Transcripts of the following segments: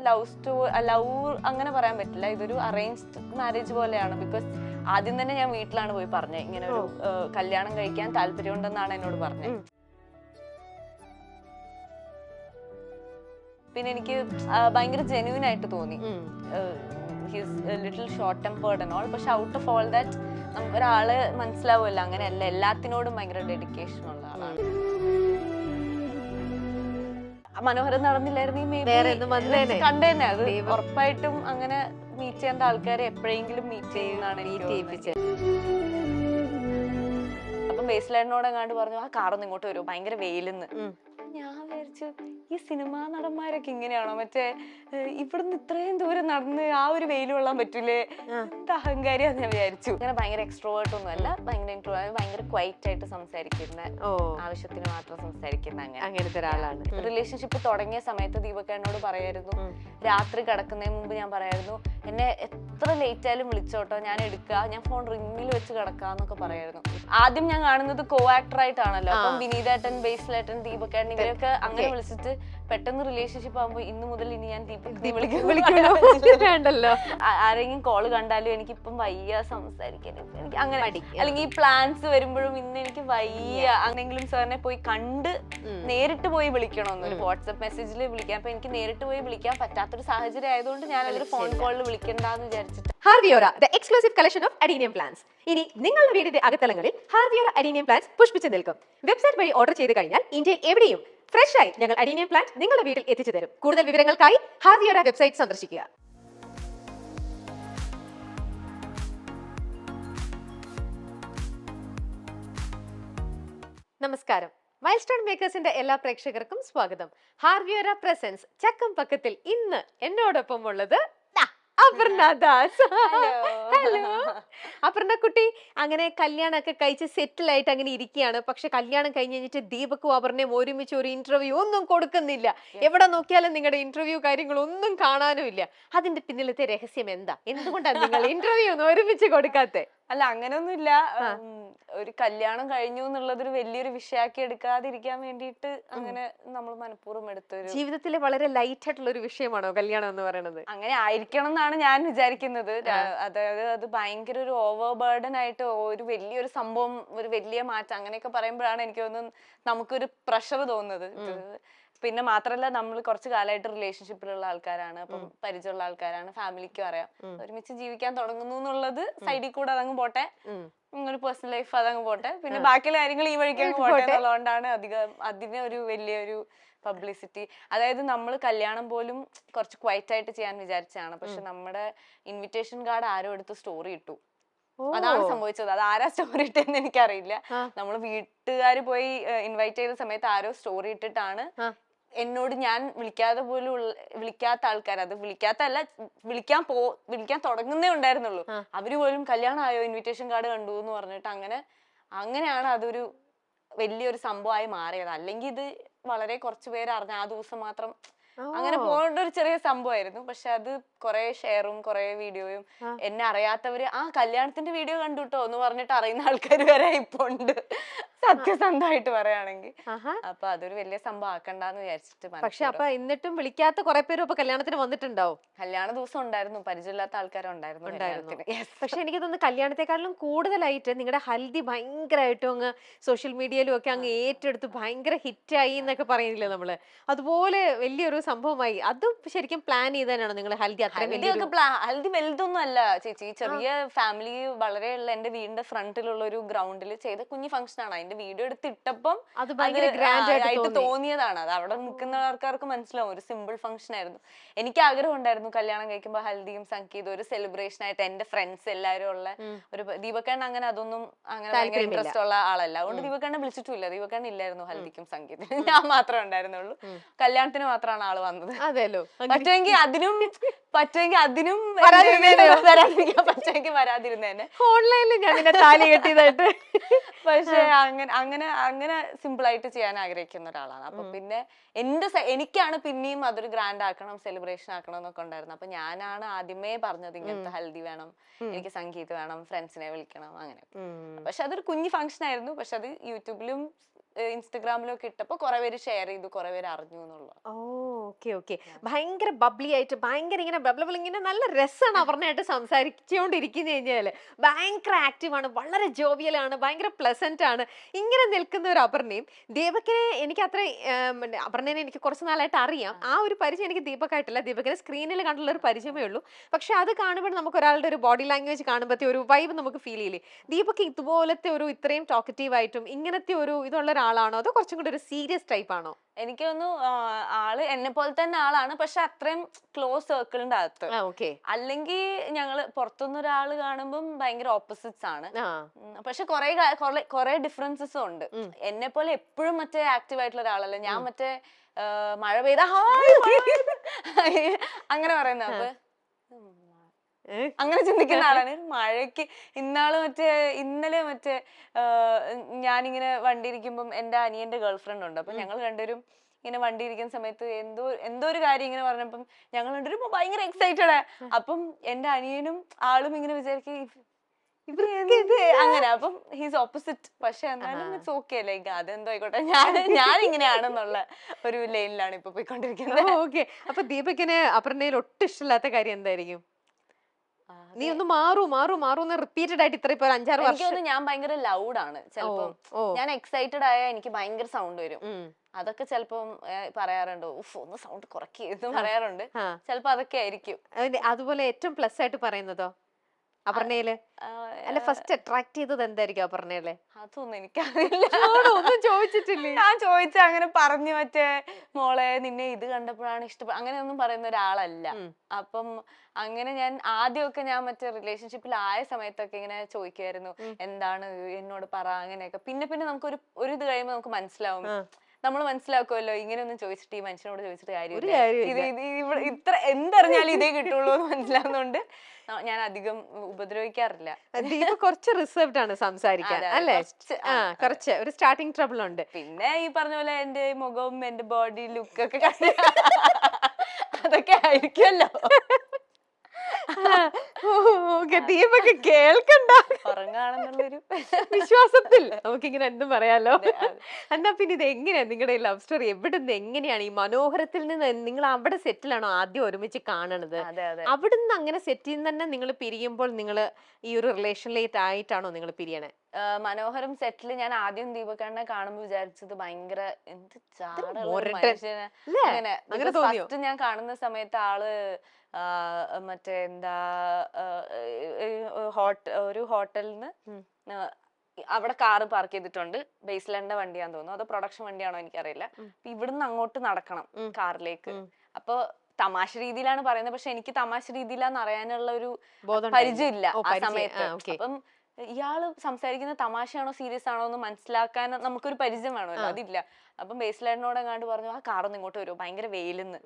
Love അങ്ങനെ പറയാൻ പറ്റില്ല, ഇതൊരു അറേഞ്ച്ഡ് മാരേജ് പോലെയാണ്. ബിക്കോസ് ആദ്യം തന്നെ ഞാൻ വീട്ടിലാണ് പോയി പറഞ്ഞത് ഇങ്ങനെ ഒരു കല്യാണം കഴിക്കാൻ താല്പര്യമുണ്ടെന്നാണ് എന്നോട് പറഞ്ഞത്. പിന്നെ എനിക്ക് ഭയങ്കര ജെന്യൂൻ ആയിട്ട് തോന്നി. His little short tempered and all. പക്ഷെ ഔട്ട് ഓഫ് ഓൾ ദാറ്റ് ഒരാള് മനസ്സിലാവുമല്ലോ, അങ്ങനെയല്ല, എല്ലാത്തിനോടും ഭയങ്കര ഡെഡിക്കേഷൻ ഉള്ള ആളാണ്. മനോഹരം നടന്നില്ലായിരുന്നു കണ്ടേനെ, അത് ഉറപ്പായിട്ടും അങ്ങനെ മീറ്റ് ചെയ്യേണ്ട ആൾക്കാരെ എപ്പോഴെങ്കിലും മീറ്റ് ചെയ്യുന്നതാണ് എനിക്ക്. അപ്പം ബേസ്ലൈനോട് എങ്ങാണ്ട് പറഞ്ഞു, ആ കാറൊന്നും ഇങ്ങോട്ട് വരുമോ, ഭയങ്കര വെയിലെന്ന്. ഞാൻ വിചാരിച്ചു, ഈ സിനിമാ നടന്മാരൊക്കെ ഇങ്ങനെയാണോ, മറ്റേ ഇവിടുന്ന് ഇത്രയും ദൂരം നടന്ന് ആ ഒരു വെയിൽ കൊള്ളാൻ പറ്റൂലേ, എന്ത് അഹങ്കാരിയാന്ന് ഞാൻ വിചാരിച്ചു. അങ്ങനെ ഭയങ്കര എക്സ്ട്രോവേർട്ട് ഒന്നും അല്ല, ഭയങ്കര ക്വൈറ്റ് ആയിട്ട് സംസാരിക്കുന്ന, ആവശ്യത്തിന് മാത്രം സംസാരിക്കുന്ന അങ്ങനത്തെ ഒരാളാണ്. റിലേഷൻഷിപ്പ് തുടങ്ങിയ സമയത്ത് ദീപക് എന്നോട് പറയായിരുന്നു, രാത്രി കിടക്കുന്നതിന് മുമ്പ് ഞാൻ പറയായിരുന്നു, എന്നെ എത്ര ലേറ്റ് ആയാലും വിളിച്ചോട്ടോ, ഞാൻ എടുക്കുക, ഞാൻ ഫോൺ റിങ്ങിൽ വെച്ച് കിടക്കാന്നൊക്കെ പറയായിരുന്നു. ആദ്യം ഞാൻ കാണുന്നത് കോ ആക്ടർ ആയിട്ടാണല്ലോ, അപ്പം വിനീതേട്ടൻ, ബേസിലേട്ടൻ, ദീപകേട്ടൻ ഇവരൊക്കെ അങ്ങനെ വിളിച്ചിട്ട് പെട്ടെന്ന് റിലേഷൻഷിപ്പ് ആകുമ്പോ ഇന്ന് മുതൽ ഇനി ഞാൻ വിളിക്കണ്ടല്ലോ. ആരെങ്കിലും കോള് കണ്ടാലും എനിക്കിപ്പം വയ്യ സംസാരിക്കാൻ, എനിക്ക് അങ്ങനെ, അല്ലെങ്കിൽ ഈ പ്ലാൻസ് വരുമ്പോഴും ഇന്ന് എനിക്ക് വയ്യ, ആണെങ്കിലും സാറിനെ പോയി കണ്ട് നേരിട്ട് പോയി വിളിക്കണമെന്നൊരു വാട്സ്ആപ്പ് മെസ്സേജിൽ വിളിക്കാൻ. അപ്പൊ എനിക്ക് നേരിട്ട് പോയി വിളിക്കാൻ പറ്റാത്തൊരു സാഹചര്യം ആയതുകൊണ്ട് ഞാൻ അതൊരു ഫോൺ കോളിൽ വിളിക്കണ്ടെന്ന് വിചാരിച്ചിട്ട്. ഹാർവിയോറ, the exclusive collection of adenium plants. ഇനി നിങ്ങളുടെ വീടിന്റെ അകത്തളങ്ങളിൽ ഹാർവിയോറ അഡീനിയം പ്ലാന്റ്സ് പുഷ്പിച്ചു നിൽക്കും. വെബ്സൈറ്റ് വഴി ഓർഡർ ചെയ്ത് കഴിഞ്ഞാൽ ഇന്ത്യയിൽ എവിടെയും ഫ്രഷ് ആയി ഞങ്ങൾ അഡീനിയം പ്ലാന്റ് നിങ്ങളുടെ വീട്ടിൽ എത്തിച്ചു തരും. കൂടുതൽ വിവരങ്ങൾക്കായി ഹാർവിയോറ വെബ്സൈറ്റ് സന്ദർശിക്കുക. നമസ്കാരം. മൈൽസ്റ്റോൺ മേക്കേഴ്സിന്റെ എല്ലാ പ്രേക്ഷകർക്കും സ്വാഗതം. ഹാർവിയോറ പ്രസൻസ് ചക്കം പക്കത്തിൽ ഇന്ന് എന്നോടൊപ്പം ഉള്ളത് അപർണ ദാസ്. ഹലോ അപർണ കുട്ടി. അങ്ങനെ കല്യാണമൊക്കെ കഴിച്ച് സെറ്റിൽ ആയിട്ട് അങ്ങനെ ഇരിക്കുകയാണ്. പക്ഷെ കല്യാണം കഴിഞ്ഞ് കഴിഞ്ഞിട്ട് ദീപക്കും അപർണയും ഒരുമിച്ച് ഒരു ഇന്റർവ്യൂ ഒന്നും കൊടുക്കുന്നില്ല. എവിടെ നോക്കിയാലും നിങ്ങളുടെ ഇന്റർവ്യൂ കാര്യങ്ങളൊന്നും കാണാനും ഇല്ല. അതിന്റെ പിന്നിലത്തെ രഹസ്യം എന്താ? എന്തുകൊണ്ടാണ് നിങ്ങൾ ഇന്റർവ്യൂ ഒന്നും ഒരുമിച്ച് കൊടുക്കാത്തെ? അല്ല, അങ്ങനെയൊന്നുമില്ല. ഒരു കല്യാണം കഴിഞ്ഞു എന്നുള്ളത് ഒരു വലിയൊരു വിഷയാക്കി എടുക്കാതിരിക്കാൻ വേണ്ടിയിട്ട് അങ്ങനെ നമ്മൾ മനഃപൂർവ്വം എടുത്തൊരു, ജീവിതത്തിലെ വളരെ ലൈറ്റ് ആയിട്ടുള്ള ഒരു വിഷയമാണോ കല്യാണം എന്ന് പറയുന്നത്? അങ്ങനെ ആയിരിക്കണം എന്നാണ് ഞാൻ വിചാരിക്കുന്നത്. അതായത് അത് ഭയങ്കര ഒരു ഓവർ ബേർഡൻ ആയിട്ട് ഒരു വലിയൊരു സംഭവം, ഒരു വലിയ മാറ്റം അങ്ങനെയൊക്കെ പറയുമ്പോഴാണ് എനിക്ക് തോന്നുന്നു നമുക്കൊരു പ്രഷർ തോന്നുന്നത്. പിന്നെ മാത്രല്ല, നമ്മൾ കുറച്ച് കാലമായിട്ട് റിലേഷൻഷിപ്പിലുള്ള ആൾക്കാരാണ്, അപ്പം പരിചയമുള്ള ആൾക്കാരാണ്, ഫാമിലിക്കും അറിയാം. ഒരുമിച്ച് ജീവിക്കാൻ തുടങ്ങുന്നു എന്നുള്ളത് സൈഡിൽ കൂടെ അതങ്ങ് പോട്ടെ, ഒരു പേഴ്സണൽ ലൈഫ് അതങ്ങ് പോട്ടെ, പിന്നെ ബാക്കിയുള്ള കാര്യങ്ങൾ ഈ വഴിക്ക് അങ്ങ് പോട്ടെ എന്നുള്ളതുകൊണ്ടാണ് അതിന് ഒരു വലിയൊരു പബ്ലിസിറ്റി. അതായത് നമ്മൾ കല്യാണം പോലും കുറച്ച് ക്വൈറ്റ് ആയിട്ട് ചെയ്യാൻ വിചാരിച്ചാണ്. പക്ഷെ നമ്മുടെ ഇൻവിറ്റേഷൻ കാർഡ് ആരോ എടുത്ത് സ്റ്റോറി ഇട്ടു. അതാണ് സംഭവിച്ചത്. അത് ആരാ സ്റ്റോറി ഇട്ടെന്ന് എനിക്കറിയില്ല. നമ്മൾ വീട്ടുകാര് പോയി ഇൻവൈറ്റ് ചെയ്ത സമയത്ത് ആരോ സ്റ്റോറി ഇട്ടിട്ടാണ് എന്നോട്, ഞാൻ വിളിക്കാതെ പോലും വിളിക്കാത്ത ആൾക്കാർ, അത് വിളിക്കാൻ തുടങ്ങുന്നേ ഉണ്ടായിരുന്നുള്ളൂ, അവര് പോലും കല്യാണം ആയോ, ഇൻവിറ്റേഷൻ കാർഡ് കണ്ടു എന്ന് പറഞ്ഞിട്ട് അങ്ങനെയാണ് അതൊരു വലിയൊരു സംഭവമായി മാറിയത്. അല്ലെങ്കിൽ ഇത് വളരെ കുറച്ചു പേര് അറിഞ്ഞ ആ ദിവസം മാത്രം അങ്ങനെ പോകേണ്ട ഒരു ചെറിയ സംഭവമായിരുന്നു. പക്ഷെ അത് കുറെ ഷെയറും കുറെ വീഡിയോയും, എന്നെ അറിയാത്തവര് ആ കല്യാണത്തിന്റെ വീഡിയോ കണ്ടുട്ടോ എന്ന് പറഞ്ഞിട്ട് അറിയുന്ന ആൾക്കാർ വരെ ഇപ്പൊ ഉണ്ട്, സത്യസന്ധമായിട്ട് പറയുകയാണെങ്കിൽ. അപ്പൊ അതൊരു വലിയ സംഭവം ആക്കണ്ടെന്ന് വിചാരിച്ചിട്ട്. പക്ഷെ അപ്പൊ എന്നിട്ടും വിളിക്കാത്ത കുറെ പേരും ഇപ്പൊ കല്യാണത്തിന് വന്നിട്ടുണ്ടാവും. കല്യാണ ദിവസം ഉണ്ടായിരുന്നു, പരിചയമില്ലാത്ത ആൾക്കാരുണ്ടായിരുന്നു. പക്ഷെ എനിക്ക് തോന്നുന്നു കല്യാണത്തെക്കാളും കൂടുതലായിട്ട് നിങ്ങളുടെ ഹൽദി ഭയങ്കരമായിട്ടും അങ്ങ് സോഷ്യൽ മീഡിയയിലും ഒക്കെ അങ്ങ് ഏറ്റെടുത്ത് ഭയങ്കര ഹിറ്റായി എന്നൊക്കെ പറയുന്നില്ലേ നമ്മള്, അതുപോലെ വലിയൊരു സംഭവമായി. അതും ശരിക്കും പ്ലാൻ ചെയ്തതാണ് നിങ്ങൾ ഹൽദി? ഹൽദി വലുതൊന്നും അല്ല ചേച്ചി, ചെറിയ ഫാമിലി വളരെ ഉള്ള എന്റെ വീടിന്റെ ഫ്രണ്ടിലുള്ള ഒരു ഗ്രൗണ്ടിൽ ചെയ്ത കുഞ്ഞു ഫംഗ്ഷൻ ആണ്. അതിന്റെ വീഡിയോ എടുത്ത് ഇട്ടപ്പം അത് ഭയങ്കര ഗ്രാൻഡ് ആയിട്ട് തോന്നിയതാണ്. അത് അവിടെ നിൽക്കുന്ന ആൾക്കാർക്ക് മനസ്സിലാവും, ഒരു സിമ്പിൾ ഫംഗ്ഷൻ ആയിരുന്നു. എനിക്ക് ആഗ്രഹം ഉണ്ടായിരുന്നു കല്യാണം കഴിക്കുമ്പോൾ ഹൽദിയും സംഗീതം ഒരു സെലിബ്രേഷൻ ആയിട്ട്, എന്റെ ഫ്രണ്ട്സ് എല്ലാവരും ഉള്ള ഒരു. ദീപകണ്ണ അങ്ങനെ അതൊന്നും അങ്ങനെ ഭയങ്കര ഇൻട്രസ്റ്റ് ഉള്ള ആളല്ല, അതുകൊണ്ട് ദീപകണ്ണ വിളിച്ചിട്ടില്ല. ദീപകണ്ണ ഇല്ലായിരുന്നു ഹൽദിക്കും സംഗീതത്തിനും, ഞാൻ മാത്രമേ ഉണ്ടായിരുന്നുള്ളൂ. കല്യാണത്തിന് മാത്രമാണ് ആള് വന്നത്. പറ്റുമെങ്കിൽ അതിനും വരാതിരുന്നേനെ. ഓൺലൈനിൽ ഞാൻ താലി കെട്ടിയതായിട്ട്. പക്ഷെ അങ്ങനെ സിമ്പിൾ ആയിട്ട് ചെയ്യാൻ ആഗ്രഹിക്കുന്ന ഒരാളാണ്. അപ്പൊ പിന്നെ എനിക്കാണ് പിന്നെയും അതൊരു ഗ്രാൻഡ് ആക്കണം, സെലിബ്രേഷൻ ആക്കണം എന്നൊക്കെ ഉണ്ടായിരുന്നു. അപ്പൊ ഞാനാണ് ആദ്യമേ പറഞ്ഞത് ഇങ്ങനത്തെ ഹൽദി വേണം, എനിക്ക് സംഗീത് വേണം, ഫ്രണ്ട്സിനെ വിളിക്കണം, അങ്ങനെ. പക്ഷെ അതൊരു കുഞ്ഞു ഫംഗ്ഷൻ ആയിരുന്നു. പക്ഷെ അത് യൂട്യൂബിലും ഇൻസ്റ്റഗ്രാമിലും ഒക്കെ ഇട്ടപ്പോ കുറെ പേര് ഷെയർ ചെയ്തു, കുറെ പേര് അറിഞ്ഞു എന്നുള്ള. Okay okay. ഭയങ്കര ബബ്ലി ആയിട്ട് ഭയങ്കര ഇങ്ങനെ ബബ്ലബിൾ ഇങ്ങനെ നല്ല രസമാണ് അപർണയായിട്ട് സംസാരിച്ചുകൊണ്ടിരിക്കുന്ന കഴിഞ്ഞാല്. ഭയങ്കര ആക്റ്റീവ് ആണ്, വളരെ ജോവിയലാണ്, ഭയങ്കര പ്ലസന്റ് ആണ്. ഇങ്ങനെ നിൽക്കുന്ന ഒരു അപർണയും ദീപകിനെ എനിക്ക് അത്ര അപർണനെ എനിക്ക് കുറച്ച് നാളായിട്ട് അറിയാം. ആ ഒരു പരിചയം എനിക്ക് ദീപക്കായിട്ടില്ല. ദീപകിനെ സ്ക്രീനിൽ കണ്ടുള്ള ഒരു പരിചയമേ ഉള്ളൂ. പക്ഷെ അത് കാണുമ്പോൾ നമുക്ക് ഒരാളുടെ ഒരു ബോഡി ലാംഗ്വേജ് കാണുമ്പോഴത്തെ ഒരു വൈബ് നമുക്ക് ഫീൽ ചെയ്യില്ലേ? ദീപക് ഇതുപോലത്തെ ഒരു ഇത്രയും ടോക്കറ്റീവ് ആയിട്ടും ഇങ്ങനത്തെ ഒരു ഇതുള്ള ഒരാളാണോ, അതോ കുറച്ചും കൂടി ഒരു സീരിയസ് ടൈപ്പ് ആണോ? എനിക്ക് തോന്നുന്നു ആള് എന്നെ പോലെ തന്നെ ആളാണ്, പക്ഷെ അത്രയും ക്ലോസ് സർക്കിളിന്റെ അകത്ത്. അല്ലെങ്കിൽ ഞങ്ങള് പുറത്തുനിന്ന് ഒരാള് കാണുമ്പം ഭയങ്കര ഓപ്പോസിറ്റ്സ് ആണ്. പക്ഷെ കുറെ ഡിഫറൻസസും ഉണ്ട്. എന്നെ പോലെ എപ്പോഴും മറ്റേ ആക്റ്റീവ് ആയിട്ടുള്ള ഒരാളല്ല ഞാൻ. മറ്റേ മഴ പെയ്ത അങ്ങനെ പറയുന്ന, അപ്പൊ അങ്ങനെ ചിന്തിക്കുന്ന ആളാണ്. മഴയ്ക്ക് ഇന്നലെ മറ്റേ ഞാനിങ്ങനെ വണ്ടി ഇരിക്കുമ്പം എന്റെ അനിയന്റെ ഗേൾഫ്രണ്ട് ഉണ്ട്. അപ്പൊ ഞങ്ങൾ രണ്ടുപേരും ഇങ്ങനെ വണ്ടി ഇരിക്കുന്ന സമയത്ത് എന്തോ ഒരു കാര്യം ഇങ്ങനെ പറഞ്ഞപ്പം ഞങ്ങൾ രണ്ടുപേരും ഭയങ്കര എക്സൈറ്റഡ്. അപ്പം എന്റെ അനിയനും ആളും ഇങ്ങനെ വിചാരിക്കും അങ്ങനെ. അപ്പം ഹീസ് ഓപ്പോസിറ്റ്. പക്ഷെ എന്നാലും ഇറ്റ്സ് ഓക്കെ, ലൈക്ക് അതെന്തോ ആയിക്കോട്ടെ, ഞാൻ ഇങ്ങനെയാണെന്നുള്ള ഒരു ലൈനിലാണ് ഇപ്പൊ പോയിക്കൊണ്ടിരിക്കുന്നത്. ഓക്കെ. അപ്പൊ ദീപകിന് അപർണയിൽ ഒട്ടും ഇഷ്ടമില്ലാത്ത കാര്യം എന്തായിരിക്കും? നീ ഒന്ന് മാറൂന്ന് റിപ്പീറ്റഡ് ആയിട്ട് ഇത്ര 5-6 വർഷം. ഞാൻ ഭയങ്കര ലൗഡാണ്. ചിലപ്പം ഞാൻ എക്സൈറ്റഡ് ആയാൽ എനിക്ക് ഭയങ്കര സൗണ്ട് വരും. അതൊക്കെ ചിലപ്പം പറയാറുണ്ട്, ഒന്ന് സൗണ്ട് കുറയ്ക്കെന്ന് പറയാറുണ്ട്. ചിലപ്പോ അതൊക്കെ ആയിരിക്കും. അതുപോലെ ഏറ്റവും പ്ലസ് ആയിട്ട് പറയുന്നതോ അപർണയില്? അല്ല, ഫസ്റ്റ് അട്രാക്ട് ചെയ്തത് എന്തായിരിക്കും അപർണയില്? അതൊന്നും എനിക്കറിയില്ല. ഒന്നും ചോദിച്ചിട്ടില്ലേ? ഞാൻ ചോദിച്ച അങ്ങനെ പറഞ്ഞു മറ്റേ മോളെ നിന്നെ ഇത് കണ്ടപ്പോഴാണ് ഇഷ്ടപ്പെട്ട അങ്ങനെയൊന്നും പറയുന്ന ഒരാളല്ല. അപ്പം അങ്ങനെ ഞാൻ ആദ്യമൊക്കെ ഞാൻ മറ്റേ റിലേഷൻഷിപ്പിലായ സമയത്തൊക്കെ ഇങ്ങനെ ചോദിക്കുമായിരുന്നു, എന്താണ് എന്നോട് പറ അങ്ങനെയൊക്കെ. പിന്നെ നമുക്ക് ഇത് കഴിയുമ്പോൾ നമുക്ക് മനസ്സിലാവും. നമ്മൾ മനസ്സിലാക്കുമല്ലോ, ഇങ്ങനെയൊന്നും ചോദിച്ചിട്ട് ഈ മനുഷ്യനോട് ചോദിച്ചിട്ട് കാര്യമില്ല, ഇത്ര എന്തറിഞ്ഞാലും ഇതേ കിട്ടുള്ളൂ എന്ന് മനസ്സിലാവുന്നതുകൊണ്ട് ഞാൻ അധികം ഉപദ്രവിക്കാറില്ല. കുറച്ച് റിസർവ്ഡ് ആണ് സംസാരിക്കാൻ അല്ലേ? കുറച്ച് ഒരു സ്റ്റാർട്ടിങ് ട്രബിൾ ഉണ്ട്. പിന്നെ ഈ പറഞ്ഞ പോലെ എന്റെ മുഖവും എന്റെ ബോഡി ലുക്കൊക്കെ അതൊക്കെ ആയിരിക്കുമല്ലോ. ദീപക് കേൾക്കണ്ട, ഉറങ്ങാണെന്നുള്ളൊരു വിശ്വാസത്തിൽ നമുക്കിങ്ങനെ എന്തും പറയാലോ. എന്നാ പിന്നെ ഇത് എങ്ങനെയാ നിങ്ങളുടെ ലവ് സ്റ്റോറി? എവിടുന്ന് എങ്ങനെയാണ് ഈ മനോഹരത്തിൽ നിന്ന് നിങ്ങൾ അവിടെ സെറ്റിലാണോ ആദ്യം ഒരുമിച്ച് കാണണത്? അവിടുന്ന് അങ്ങനെ സെറ്റിൽ നിന്ന് തന്നെ നിങ്ങൾ പിരിയുമ്പോൾ നിങ്ങൾ ഈ ഒരു റിലേഷനിലേക്ക് ആയിട്ടാണോ നിങ്ങൾ പിരിയണേ? മനോഹരം സെറ്റില് ഞാൻ ആദ്യം ദീപകണ്ണെ കാണുമ്പോ വിചാരിച്ചത് ഭയങ്കര എന്ത് അങ്ങനെ ഫസ്റ്റ് ഞാൻ കാണുന്ന സമയത്ത് ആള് മറ്റേ എന്താ ഒരു ഹോട്ടലിന് അവിടെ കാറ് പാർക്ക് ചെയ്തിട്ടുണ്ട്. ബേസ്ലാൻഡിന്റെ വണ്ടിയാന്ന് തോന്നുന്നു, അതോ പ്രൊഡക്ഷൻ വണ്ടിയാണോ എനിക്കറിയില്ല. ഇവിടുന്ന് അങ്ങോട്ട് നടക്കണം കാറിലേക്ക്. അപ്പൊ തമാശ രീതിയിലാണ് പറയുന്നത്, പക്ഷെ എനിക്ക് തമാശ രീതിയിലാന്ന് അറിയാനുള്ള ഒരു പരിചയം ഇല്ല ആ സമയത്ത്. അപ്പം ഇയാള് സംസാരിക്കുന്ന തമാശയാണോ സീരിയസ് ആണോ എന്ന് മനസ്സിലാക്കാൻ നമുക്കൊരു പരിചയം വേണമല്ലോ, അതില്ല. അപ്പം ബേസ്ലാൻഡിനോട് എങ്ങാണ്ട് പറഞ്ഞു, ആ കാറൊന്ന് ഇങ്ങോട്ട് വരുമോ, ഭയങ്കര വെയിലെന്ന്.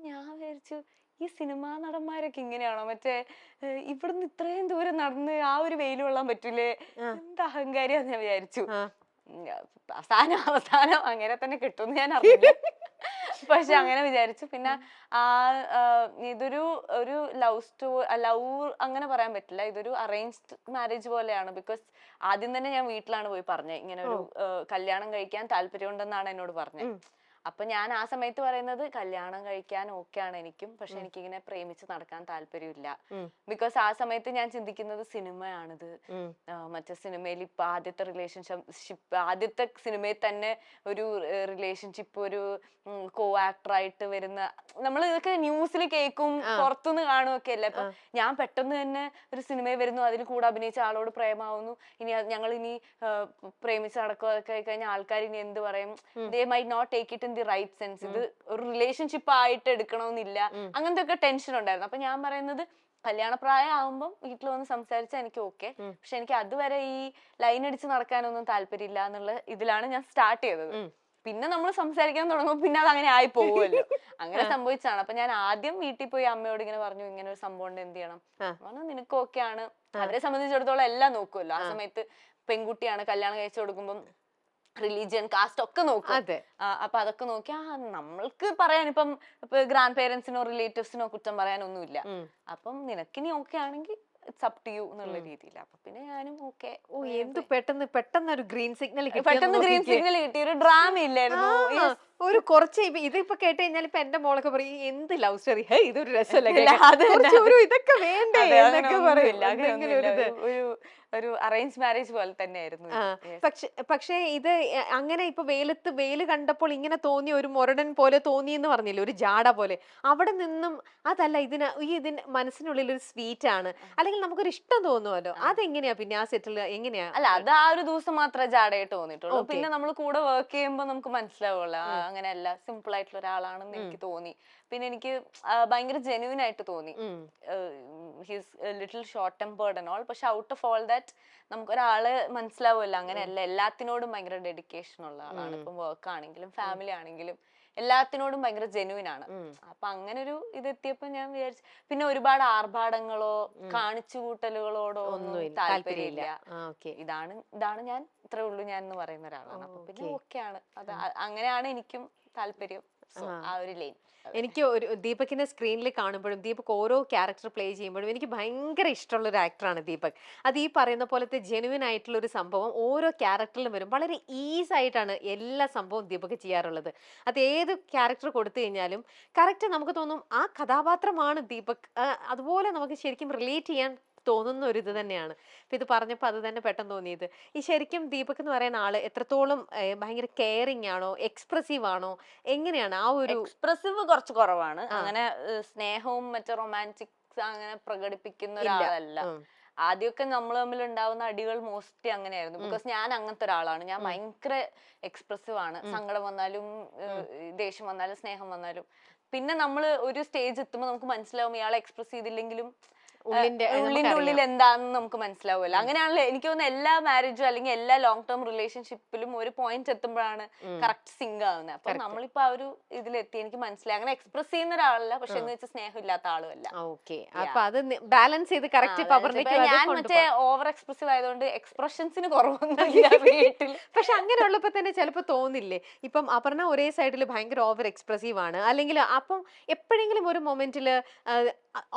ഞാൻ വിചാരിച്ചു ഈ സിനിമാ നടന്മാരൊക്കെ ഇങ്ങനെയാണോ, മറ്റേ ഇവിടുന്ന് ഇത്രയും ദൂരം നടന്ന് ആ ഒരു വെയിൽ കൊള്ളാൻ പറ്റൂലേ, എന്ത് അഹങ്കാരിയാന്ന് ഞാൻ വിചാരിച്ചു. അവസാനം അങ്ങനെ തന്നെ കിട്ടുമെന്ന് ഞാൻ അറിയില്ല, പക്ഷെ അങ്ങനെ വിചാരിച്ചു. പിന്നെ ഇതൊരു ലവ് അങ്ങനെ പറയാൻ പറ്റില്ല, ഇതൊരു അറേഞ്ച്ഡ് മാരേജ് പോലെയാണ്. ബിക്കോസ് ആദ്യം തന്നെ ഞാൻ വീട്ടിലാണ് പോയി പറഞ്ഞത്, ഇങ്ങനെ ഒരു കല്യാണം കഴിക്കാൻ താല്പര്യമുണ്ടെന്നാണ് എന്നോട് പറഞ്ഞത്. അപ്പൊ ഞാൻ ആ സമയത്ത് പറയുന്നത് കല്യാണം കഴിക്കാൻ ഓക്കെ ആണ് എനിക്കും, പക്ഷെ എനിക്കിങ്ങനെ പ്രേമിച്ച് നടക്കാൻ താല്പര്യമില്ല. ബിക്കോസ് ആ സമയത്ത് ഞാൻ ചിന്തിക്കുന്നത് സിനിമയാണിത്, മറ്റേ സിനിമയിൽ ഇപ്പൊ ആദ്യത്തെ സിനിമയിൽ തന്നെ ഒരു റിലേഷൻഷിപ്പ്, ഒരു കോ ആക്ടർ ആയിട്ട് വരുന്ന, നമ്മൾ ഇതൊക്കെ ന്യൂസിൽ കേൾക്കും, പുറത്തുനിന്ന് കാണുമൊക്കെ അല്ലേ. അപ്പൊ ഞാൻ പെട്ടെന്ന് തന്നെ ഒരു സിനിമയിൽ വരുന്നു, അതിൽ കൂടെ അഭിനയിച്ച ആളോട് പ്രേമാവുന്നു, ഞങ്ങൾ ഇനി പ്രേമിച്ച് നടക്കുകയൊക്കെ കഴിഞ്ഞാൽ ആൾക്കാർ ഇനി എന്ത് പറയും, they might not take it in the right sense, ഇത് ഒരു റിലേഷൻഷിപ്പ് ആയിട്ട് എടുക്കണമെന്നില്ല, അങ്ങനത്തെ ഒക്കെ ടെൻഷൻ ഉണ്ടായിരുന്നു. അപ്പൊ ഞാൻ പറയുന്നത് കല്യാണപ്രായം ആവുമ്പം വീട്ടിൽ വന്ന് സംസാരിച്ചാൽ എനിക്ക് ഓക്കെ, പക്ഷെ എനിക്ക് അതുവരെ ഈ ലൈൻ അടിച്ച് നടക്കാനൊന്നും താല്പര്യമില്ല എന്നുള്ള ഇതിലാണ് ഞാൻ സ്റ്റാർട്ട് ചെയ്തത്. പിന്നെ നമ്മൾ സംസാരിക്കാൻ തുടങ്ങുമ്പോൾ പിന്നെ അത് അങ്ങനെ ആയി പോവുമല്ലോ, അങ്ങനെ സംഭവിച്ചാണ്. അപ്പൊ ഞാൻ ആദ്യം വീട്ടിൽ പോയി അമ്മയോട് ഇങ്ങനെ പറഞ്ഞു, ഇങ്ങനെ ഒരു സംഭവം ഉണ്ട്, എന്ത് ചെയ്യണം പറഞ്ഞു. നിനക്ക് ഓക്കെ ആണ്, അവരെ സംബന്ധിച്ചിടത്തോളം എല്ലാം നോക്കുമല്ലോ ആ സമയത്ത്. പെൺകുട്ടിയാണ്, കല്യാണം കഴിച്ചു കൊടുക്കുമ്പം റിലീജിയൻ കാസ്റ്റ് ഒക്കെ നോക്കും. അപ്പൊ അതൊക്കെ നോക്കി നമ്മൾക്ക് പറയാൻ ഇപ്പം ഗ്രാൻഡ് പേരൻസിനോ റിലേറ്റീവ്സിനോ കുറ്റം പറയാനൊന്നുമില്ല. അപ്പം നിനക്കിനി ഓക്കെ ആണെങ്കിൽ ഇറ്റ്സ് അപ് ടു യു എന്നുള്ള രീതിയിൽ. അപ്പൊ പിന്നെ ഞാനും ഓക്കെ. ഓ എന്ത് പെട്ടെന്ന് ഒരു ഗ്രീൻ സിഗ്നൽ പെട്ടെന്ന് ഗ്രീൻ സിഗ്നൽ കിട്ടി. ഒരു ഡ്രാമ ഇല്ലായിരുന്നു. ഒരു കുറച്ച് ഇതിപ്പോ കേട്ട് കഴിഞ്ഞാൽ ഇപ്പൊ എന്റെ മോളൊക്കെ പറയും എന്ത് ലവ് സ്റ്റോറി, ഹേ ഇതൊരു രസമല്ല, ഇതൊക്കെ വേണ്ടേ എന്നൊക്കെ പറയും. എന്തെങ്കിലും ഒരു ഇത് ഒരു അറേഞ്ച് മാരേജ് പോലെ തന്നെയായിരുന്നു. പക്ഷേ ഇത് അങ്ങനെ ഇപ്പൊ വെയില് കണ്ടപ്പോൾ ഇങ്ങനെ തോന്നി, ഒരു മുരടൻ പോലെ തോന്നി എന്ന് പറഞ്ഞില്ലേ, ഒരു ജാട പോലെ. അവിടെ നിന്നും അതല്ല, ഇതിന് മനസ്സിനുള്ളിൽ ഒരു സ്വീറ്റ് ആണ്, അല്ലെങ്കിൽ നമുക്കൊരു ഇഷ്ടം തോന്നുമല്ലോ, അതെങ്ങനെയാ പിന്നെ ആ സെറ്റിൽ എങ്ങനെയാ? അല്ല, അത് ആ ഒരു ദിവസം മാത്രമേ ജാടയായിട്ട് തോന്നിയിട്ടുള്ളൂ. പിന്നെ നമ്മൾ കൂടെ വർക്ക് ചെയ്യുമ്പോൾ നമുക്ക് മനസ്സിലാവുമല്ലോ അങ്ങനെയല്ല, സിമ്പിൾ ആയിട്ടുള്ള ഒരാളാണെന്ന് എനിക്ക് തോന്നി. പിന്നെ എനിക്ക് ഭയങ്കര ജെന്യൂൻ ആയിട്ട് തോന്നി. His little short tempered and all. പക്ഷെ ഔട്ട് ഓഫ് ഓൾ ദാറ്റ് നമുക്ക് ഒരാള് മനസ്സിലാവുമല്ലോ അങ്ങനെയല്ല, എല്ലാത്തിനോടും ഭയങ്കര ഡെഡിക്കേഷൻ ഉള്ള ആളാണ്. ഇപ്പം വർക്ക് ആണെങ്കിലും ഫാമിലി ആണെങ്കിലും എല്ലാത്തിനോടും ഭയങ്കര ജെന്യൂൻ ആണ്. അപ്പൊ അങ്ങനെ ഒരു ഇതെത്തിയപ്പോ ഞാൻ വിചാരിച്ചു, പിന്നെ ഒരുപാട് ആർഭാടങ്ങളോ കാണിച്ചു കൂട്ടലുകളോടോ ഒന്നും താല്പര്യമില്ല. ഇതാണ് ഞാൻ, ഇത്രേ ഉള്ളൂ ഞാൻ എന്ന് പറയുന്ന ഒരാളാണ്. അപ്പൊ പിന്നെ ഓക്കെയാണ്, അത് അങ്ങനെയാണ് എനിക്കും താല്പര്യം. ആ ഒരു ലൈൻ. എനിക്ക് ഒരു ദീപകിനെ സ്ക്രീനിൽ കാണുമ്പോഴും ദീപക് ഓരോ ക്യാരക്ടർ പ്ലേ ചെയ്യുമ്പോഴും എനിക്ക് ഭയങ്കര ഇഷ്ടമുള്ള ഒരു ആക്ടറാണ് ദീപക്. അത് ഈ പറയുന്ന പോലത്തെ ജെനുവിൻ ആയിട്ടുള്ള ഒരു സംഭവം ഓരോ ക്യാരക്ടറിലും വരും. വളരെ ഈസി ആയിട്ടാണ് എല്ലാ സംഭവവും ദീപക് ചെയ്യാറുള്ളത്. അത് ഏത് ക്യാരക്ടർ കൊടുത്തു കഴിഞ്ഞാലും കറക്റ്റ് നമുക്ക് തോന്നും ആ കഥാപാത്രമാണ് ദീപക്. അതുപോലെ നമുക്ക് ശരിക്കും റിലേറ്റ് ചെയ്യാൻ തോന്നുന്ന ഒരു ഇത് തന്നെയാണ്. അപ്പൊ ഇത് പറഞ്ഞപ്പോ അത് തന്നെ പെട്ടെന്ന് തോന്നിയത്. ഈ ശരിക്കും ദീപക് എന്ന് പറയുന്ന ആള് എത്രത്തോളം ഭയങ്കര കെയറിങ് ആണോ, എക്സ്പ്രസീവ് ആണോ, എങ്ങനെയാണ്? ആ ഒരു എക്സ്പ്രസീവ് കുറച്ച് കുറവാണ്. അങ്ങനെ സ്നേഹവും മറ്റേ റൊമാൻറ്റിക്സ് അങ്ങനെ പ്രകടിപ്പിക്കുന്ന ഒരാളല്ല. ആദ്യമൊക്കെ നമ്മൾ തമ്മിൽ ഉണ്ടാവുന്ന അടികൾ മോസ്റ്റ്ലി അങ്ങനെയായിരുന്നു. ബിക്കോസ് ഞാൻ അങ്ങനത്തെ ഒരാളാണ്. ഞാൻ ഭയങ്കര എക്സ്പ്രസീവ് ആണ്. സങ്കടം വന്നാലും ദേഷ്യം വന്നാലും സ്നേഹം വന്നാലും. പിന്നെ നമ്മൾ ഒരു സ്റ്റേജ് എത്തുമ്പോൾ നമുക്ക് മനസ്സിലാവും ഇയാളെ എക്സ്പ്രസ് ചെയ്തില്ലെങ്കിലും ഉള്ളിന്റെ ഉള്ളിൽ എന്താണെന്ന് നമുക്ക് മനസ്സിലാവുമല്ലോ. അങ്ങനെയാണല്ലോ എനിക്ക് തോന്നുന്നു എല്ലാ മാരേജും അല്ലെങ്കിൽ എല്ലാ ലോങ് ടേം റിലേഷൻഷിപ്പിലും ഒരു പോയിന്റ് എത്തുമ്പോഴാണ് കറക്റ്റ് സിങ്ക് ആവുന്നത്. അപ്പൊ നമ്മളിപ്പോ ആ ഒരു ഇതിലെത്തി. എനിക്ക് മനസ്സിലായി അങ്ങനെ എക്സ്പ്രസ് ചെയ്യുന്ന ഒരാളല്ല, പക്ഷെ എന്ന് വെച്ചാൽ സ്നേഹം ഇല്ലാത്ത ആളുമല്ല. ബാലൻസ് ചെയ്ത് കറക്റ്റ്. ഞാൻ മറ്റേ ഓവർ എക്സ്പ്രസീവ് ആയതുകൊണ്ട് എക്സ്പ്രഷൻസിന് കുറവൊന്നുമില്ല വീട്ടിൽ. പക്ഷെ അങ്ങനെ ഉള്ളപ്പോ തന്നെ ചിലപ്പോ തോന്നില്ലേ, ഇപ്പം അപർണ ഒരേ സൈഡിൽ ഭയങ്കര ഓവർ എക്സ്പ്രസീവ് ആണ്, അല്ലെങ്കിൽ അപ്പം എപ്പോഴെങ്കിലും ഒരു മൊമെന്റില്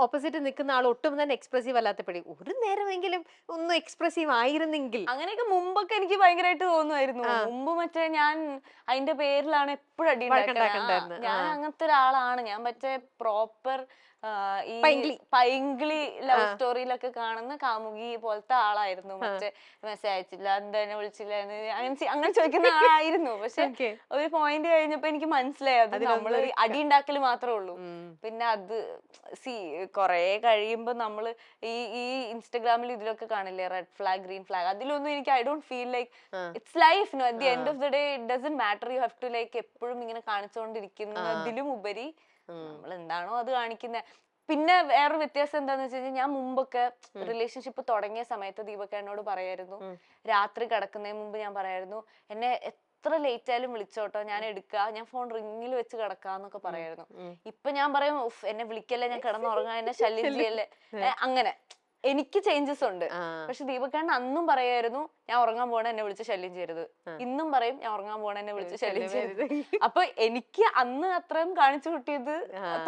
ഓപ്പോസിറ്റ് നിൽക്കുന്ന ആൾ ഒട്ടും തന്നെ എക്സ്പ്രസീവ് അല്ലാത്തപ്പോഴേ ഒരു നേരമെങ്കിലും ഒന്ന് എക്സ്പ്രസീവ് ആയിരുന്നെങ്കിൽ. അങ്ങനെയൊക്കെ മുമ്പൊക്കെ എനിക്ക് ഭയങ്കരമായിട്ട് തോന്നുമായിരുന്നു. മുമ്പ് മറ്റേ ഞാൻ അതിന്റെ പേരിലാണ് എപ്പോഴും അടി ഉണ്ടാക്കുന്നത്. ഞാൻ അങ്ങനത്തെ ഒരാളാണ്. ഞാൻ മറ്റേ പ്രോപ്പർ ഈ പൈങ്കിളി ലവ് സ്റ്റോറിയിലൊക്കെ കാണുന്ന കാമുകി പോലത്തെ ആളായിരുന്നു. മറ്റേ മെസ്സേജ് അയച്ചില്ല, എന്തെന്നെ വിളിച്ചില്ല അങ്ങനെ ചോദിക്കുന്ന ആളായിരുന്നു. പക്ഷെ ഒരു പോയിന്റ് കഴിഞ്ഞപ്പോ എനിക്ക് മനസ്സിലായി അത് നമ്മള് അടി ഉണ്ടാക്കല് മാത്രമേ ഉള്ളൂ. പിന്നെ അത് കൊറേ കഴിയുമ്പോ നമ്മള് ഈ ഇൻസ്റ്റഗ്രാമിൽ ഇതിലൊക്കെ കാണില്ലേ റെഡ് ഫ്ലാഗ് ഗ്രീൻ ഫ്ലാഗ്, അതിലൊന്നും എനിക്ക് I don't feel like it's life. No, at the end of the day it doesn't matter. You have to like എപ്പോഴും ഇങ്ങനെ കാണിച്ചുകൊണ്ടിരിക്കുന്നതിലും ഉപരി നമ്മൾ എന്താണോ അത് കാണിക്കുന്നത്. പിന്നെ വേറൊരു വ്യത്യാസം എന്താന്ന് വെച്ച് കഴിഞ്ഞാൽ, ഞാൻ മുമ്പൊക്കെ റിലേഷൻഷിപ്പ് തുടങ്ങിയ സമയത്ത് ദീപക് എന്നോട് പറയായിരുന്നു, രാത്രി കിടക്കുന്നതിന് മുമ്പ് ഞാൻ പറയായിരുന്നു, എന്നെ എത്ര ലേറ്റ് ആയാലും വിളിച്ചോട്ടോ, ഞാൻ എടുക്കുക, ഞാൻ ഫോൺ റിങ്ങിൽ വെച്ച് കിടക്കാന്നൊക്കെ പറയായിരുന്നു. ഇപ്പൊ ഞാൻ പറയും എന്നെ വിളിക്കല്ലേ, ഞാൻ കിടന്നുറങ്ങാൻ, എന്നെ ശല്യം ചെയ്യല്ലേ. അങ്ങനെ എനിക്ക് ചേഞ്ചസ് ഉണ്ട്. പക്ഷെ ദീപക്കേണ്ണ അന്നും പറയായിരുന്നു ഞാൻ ഉറങ്ങാൻ പോണ എന്നെ വിളിച്ച് ശല്യം ചെയ്യരുത്. ഇന്നും പറയും ഞാൻ ഉറങ്ങാൻ പോണ എന്നെ വിളിച്ച് ശല്യം ചെയ്യരുത്. അപ്പൊ എനിക്ക് അന്ന് അത്രയും കാണിച്ചു കിട്ടിയത്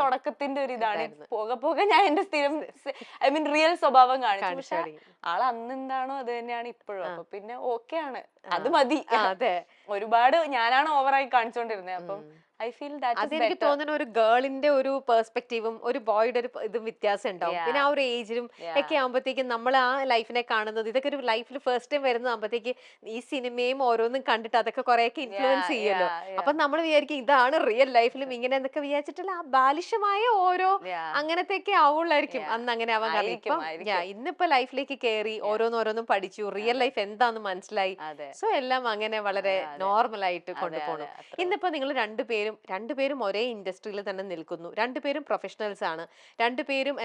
തുടക്കത്തിന്റെ ഒരു ഇതാണ്. പോകെ പോകെ ഞാൻ എന്റെ സ്ഥിരം ഐ മീൻ റിയൽ സ്വഭാവം കാണിച്ചു. പക്ഷെ ആള് അന്ന് എന്താണോ അത് തന്നെയാണ് ഇപ്പോഴും. അപ്പൊ പിന്നെ ഓക്കെ ആണ്, അത് മതി. ഒരുപാട് ഞാനാണ് ഓവറായി കാണിച്ചോണ്ടിരുന്നത്. അപ്പം ഐ ഫീൽ അതെനിക്ക് തോന്നുന്ന ഒരു ഗേളിന്റെ ഒരു പെർസ്പെക്റ്റീവും ഒരു ബോയുടെ ഒരു ഇതും വ്യത്യാസം ഉണ്ടാവും. പിന്നെ ആ ഒരു ഏജിലും ഒക്കെ ആകുമ്പോഴത്തേക്കും നമ്മൾ ആ ലൈഫിനെ കാണുന്നത്, ഇതൊക്കെ ഒരു ലൈഫിൽ ഫസ്റ്റ് ടൈം വരുന്നതാകുമ്പോഴത്തേക്ക് ഈ സിനിമയും ഓരോന്നും കണ്ടിട്ട് അതൊക്കെ കുറെയൊക്കെ ഇൻഫ്ലുവൻസ് ചെയ്യുമല്ലോ. അപ്പൊ നമ്മൾ വിചാരിക്കും ഇതാണ് റിയൽ ലൈഫിലും ഇങ്ങനെ എന്നൊക്കെ വിചാരിച്ചിട്ടുള്ള ആ ബാലിശമായ ഓരോ അങ്ങനത്തെയൊക്കെ ആവുള്ളായിരിക്കും അന്ന് അങ്ങനെ ആവാൻ കാരണം. ഇപ്പം ഇന്നിപ്പോ ലൈഫിലേക്ക് കയറി ഓരോന്നോരോന്നും പഠിച്ചു, റിയൽ ലൈഫ് എന്താന്ന് മനസ്സിലായി. സോ എല്ലാം അങ്ങനെ വളരെ നോർമൽ ആയിട്ട് കൊണ്ടുപോകണം. ഇന്നിപ്പോ നിങ്ങൾ രണ്ടുപേരും ഒരേ ഇൻഡസ്ട്രിയിൽ തന്നെ നിൽക്കുന്നു, രണ്ടുപേരും പ്രൊഫഷണൽസ് ആണ്, രണ്ടുപേരും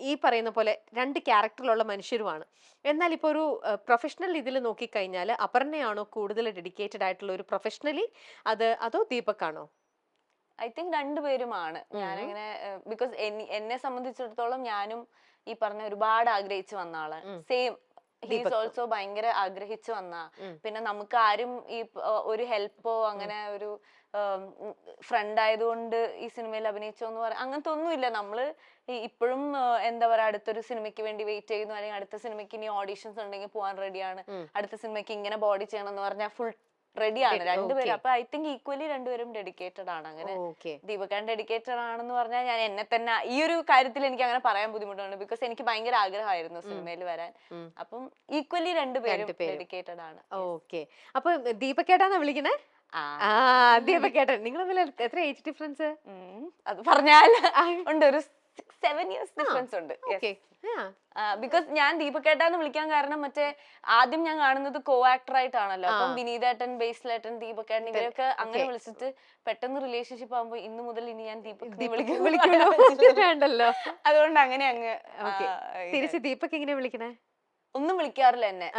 ഈ പറയുന്ന പോലെ രണ്ട് ക്യാരക്ടറിലുള്ള മനുഷ്യരുമാണ്. എന്നാൽ ഇപ്പോൾ ഒരു പ്രൊഫഷണൽ ഇതിൽ നോക്കിക്കഴിഞ്ഞാൽ അപർണയാണോ കൂടുതൽ ഡെഡിക്കേറ്റഡ് ആയിട്ടുള്ള ഒരു പ്രൊഫഷണലി, അതോ ദീപക് ആണോ? ഐ തിങ്ക് രണ്ടുപേരുമാണ്. ഞാനങ്ങനെ ബിക്കോസ് എന്നെ സംബന്ധിച്ചിടത്തോളം ഞാനും ഈ പറഞ്ഞ ഒരുപാട് ആഗ്രഹിച്ചു വന്ന ആളാണ്. സെയിം ഹീസ് ഓൾസോ ഭയങ്കര ആഗ്രഹിച്ചു വന്ന. പിന്നെ നമുക്ക് ആരും ഈ ഒരു ഹെൽപ്പോ അങ്ങനെ ഒരു ഫ്രണ്ട് ആയതുകൊണ്ട് ഈ സിനിമയിൽ അഭിനയിച്ചോ എന്ന് പറയാം, അങ്ങനത്തെ ഒന്നുമില്ല. നമ്മള് ഇപ്പോഴും എന്താ പറയാ, അടുത്തൊരു സിനിമയ്ക്ക് വേണ്ടി വെയിറ്റ് ചെയ്യുന്നു, അല്ലെങ്കിൽ അടുത്ത സിനിമയ്ക്ക് ഇനി ഓഡീഷൻസ് ഉണ്ടെങ്കിൽ പോകാൻ റെഡിയാണ്, അടുത്ത സിനിമയ്ക്ക് ഇങ്ങനെ ബോഡി ചെയ്യണം എന്ന് പറഞ്ഞാൽ ഫുൾ റെഡിയാണ് രണ്ടുപേരും. അപ്പൊ ഐ തിങ്ക് ഈക്വലി രണ്ടുപേരും ഡെഡിക്കേറ്റഡ് ആണ്. അങ്ങനെ ദീപക്കാൻ ഡെഡിക്കേറ്റഡ് ആണെന്ന് പറഞ്ഞാൽ ഞാൻ എന്നെ തന്നെ ഈ ഒരു കാര്യത്തിൽ എനിക്ക് അങ്ങനെ പറയാൻ ബുദ്ധിമുട്ടുണ്ട്. ബിക്കോസ് എനിക്ക് ഭയങ്കര ആഗ്രഹമായിരുന്നു സിനിമയിൽ വരാൻ. അപ്പം ഈക്വലി രണ്ടുപേരും ഡെഡിക്കേറ്റഡ് ആണ്. ഓക്കെ. അപ്പൊ ദീപക്കേട്ടാന്നാ വിളിക്കണേ? ദീപക്കേട്ടൻ. നിങ്ങൾ തമ്മിൽ എത്ര ഏജ് ഡിഫറൻസ്? അത് പറഞ്ഞാൽ ഉണ്ട്, ഒരു 7 years ഡിഫറൻസ് ഉണ്ട്. ബിക്കോസ് ഞാൻ ദീപക്കേട്ടാന്ന് വിളിക്കാൻ കാരണം മറ്റേ ആദ്യം ഞാൻ കാണുന്നത് കോ ആക്ടർ ആയിട്ടാണല്ലോ. അപ്പം വിനീതേട്ടൻ, ബേസിലേട്ടൻ, ദീപക്കേട്ടൻ ഇവരൊക്കെ അങ്ങനെ വിളിച്ചിട്ട് പെട്ടെന്ന് റിലേഷൻഷിപ്പ് ആകുമ്പോ ഇന്ന് മുതൽ ഇനി ഞാൻ വിളിക്കണ്ടല്ലോ. അതുകൊണ്ട് അങ്ങനെ അങ്ങ് തിരിച്ച് ദീപക് എങ്ങനെ വിളിക്കണേ? ഒന്നും വിളിക്കാറില്ല എന്നെ.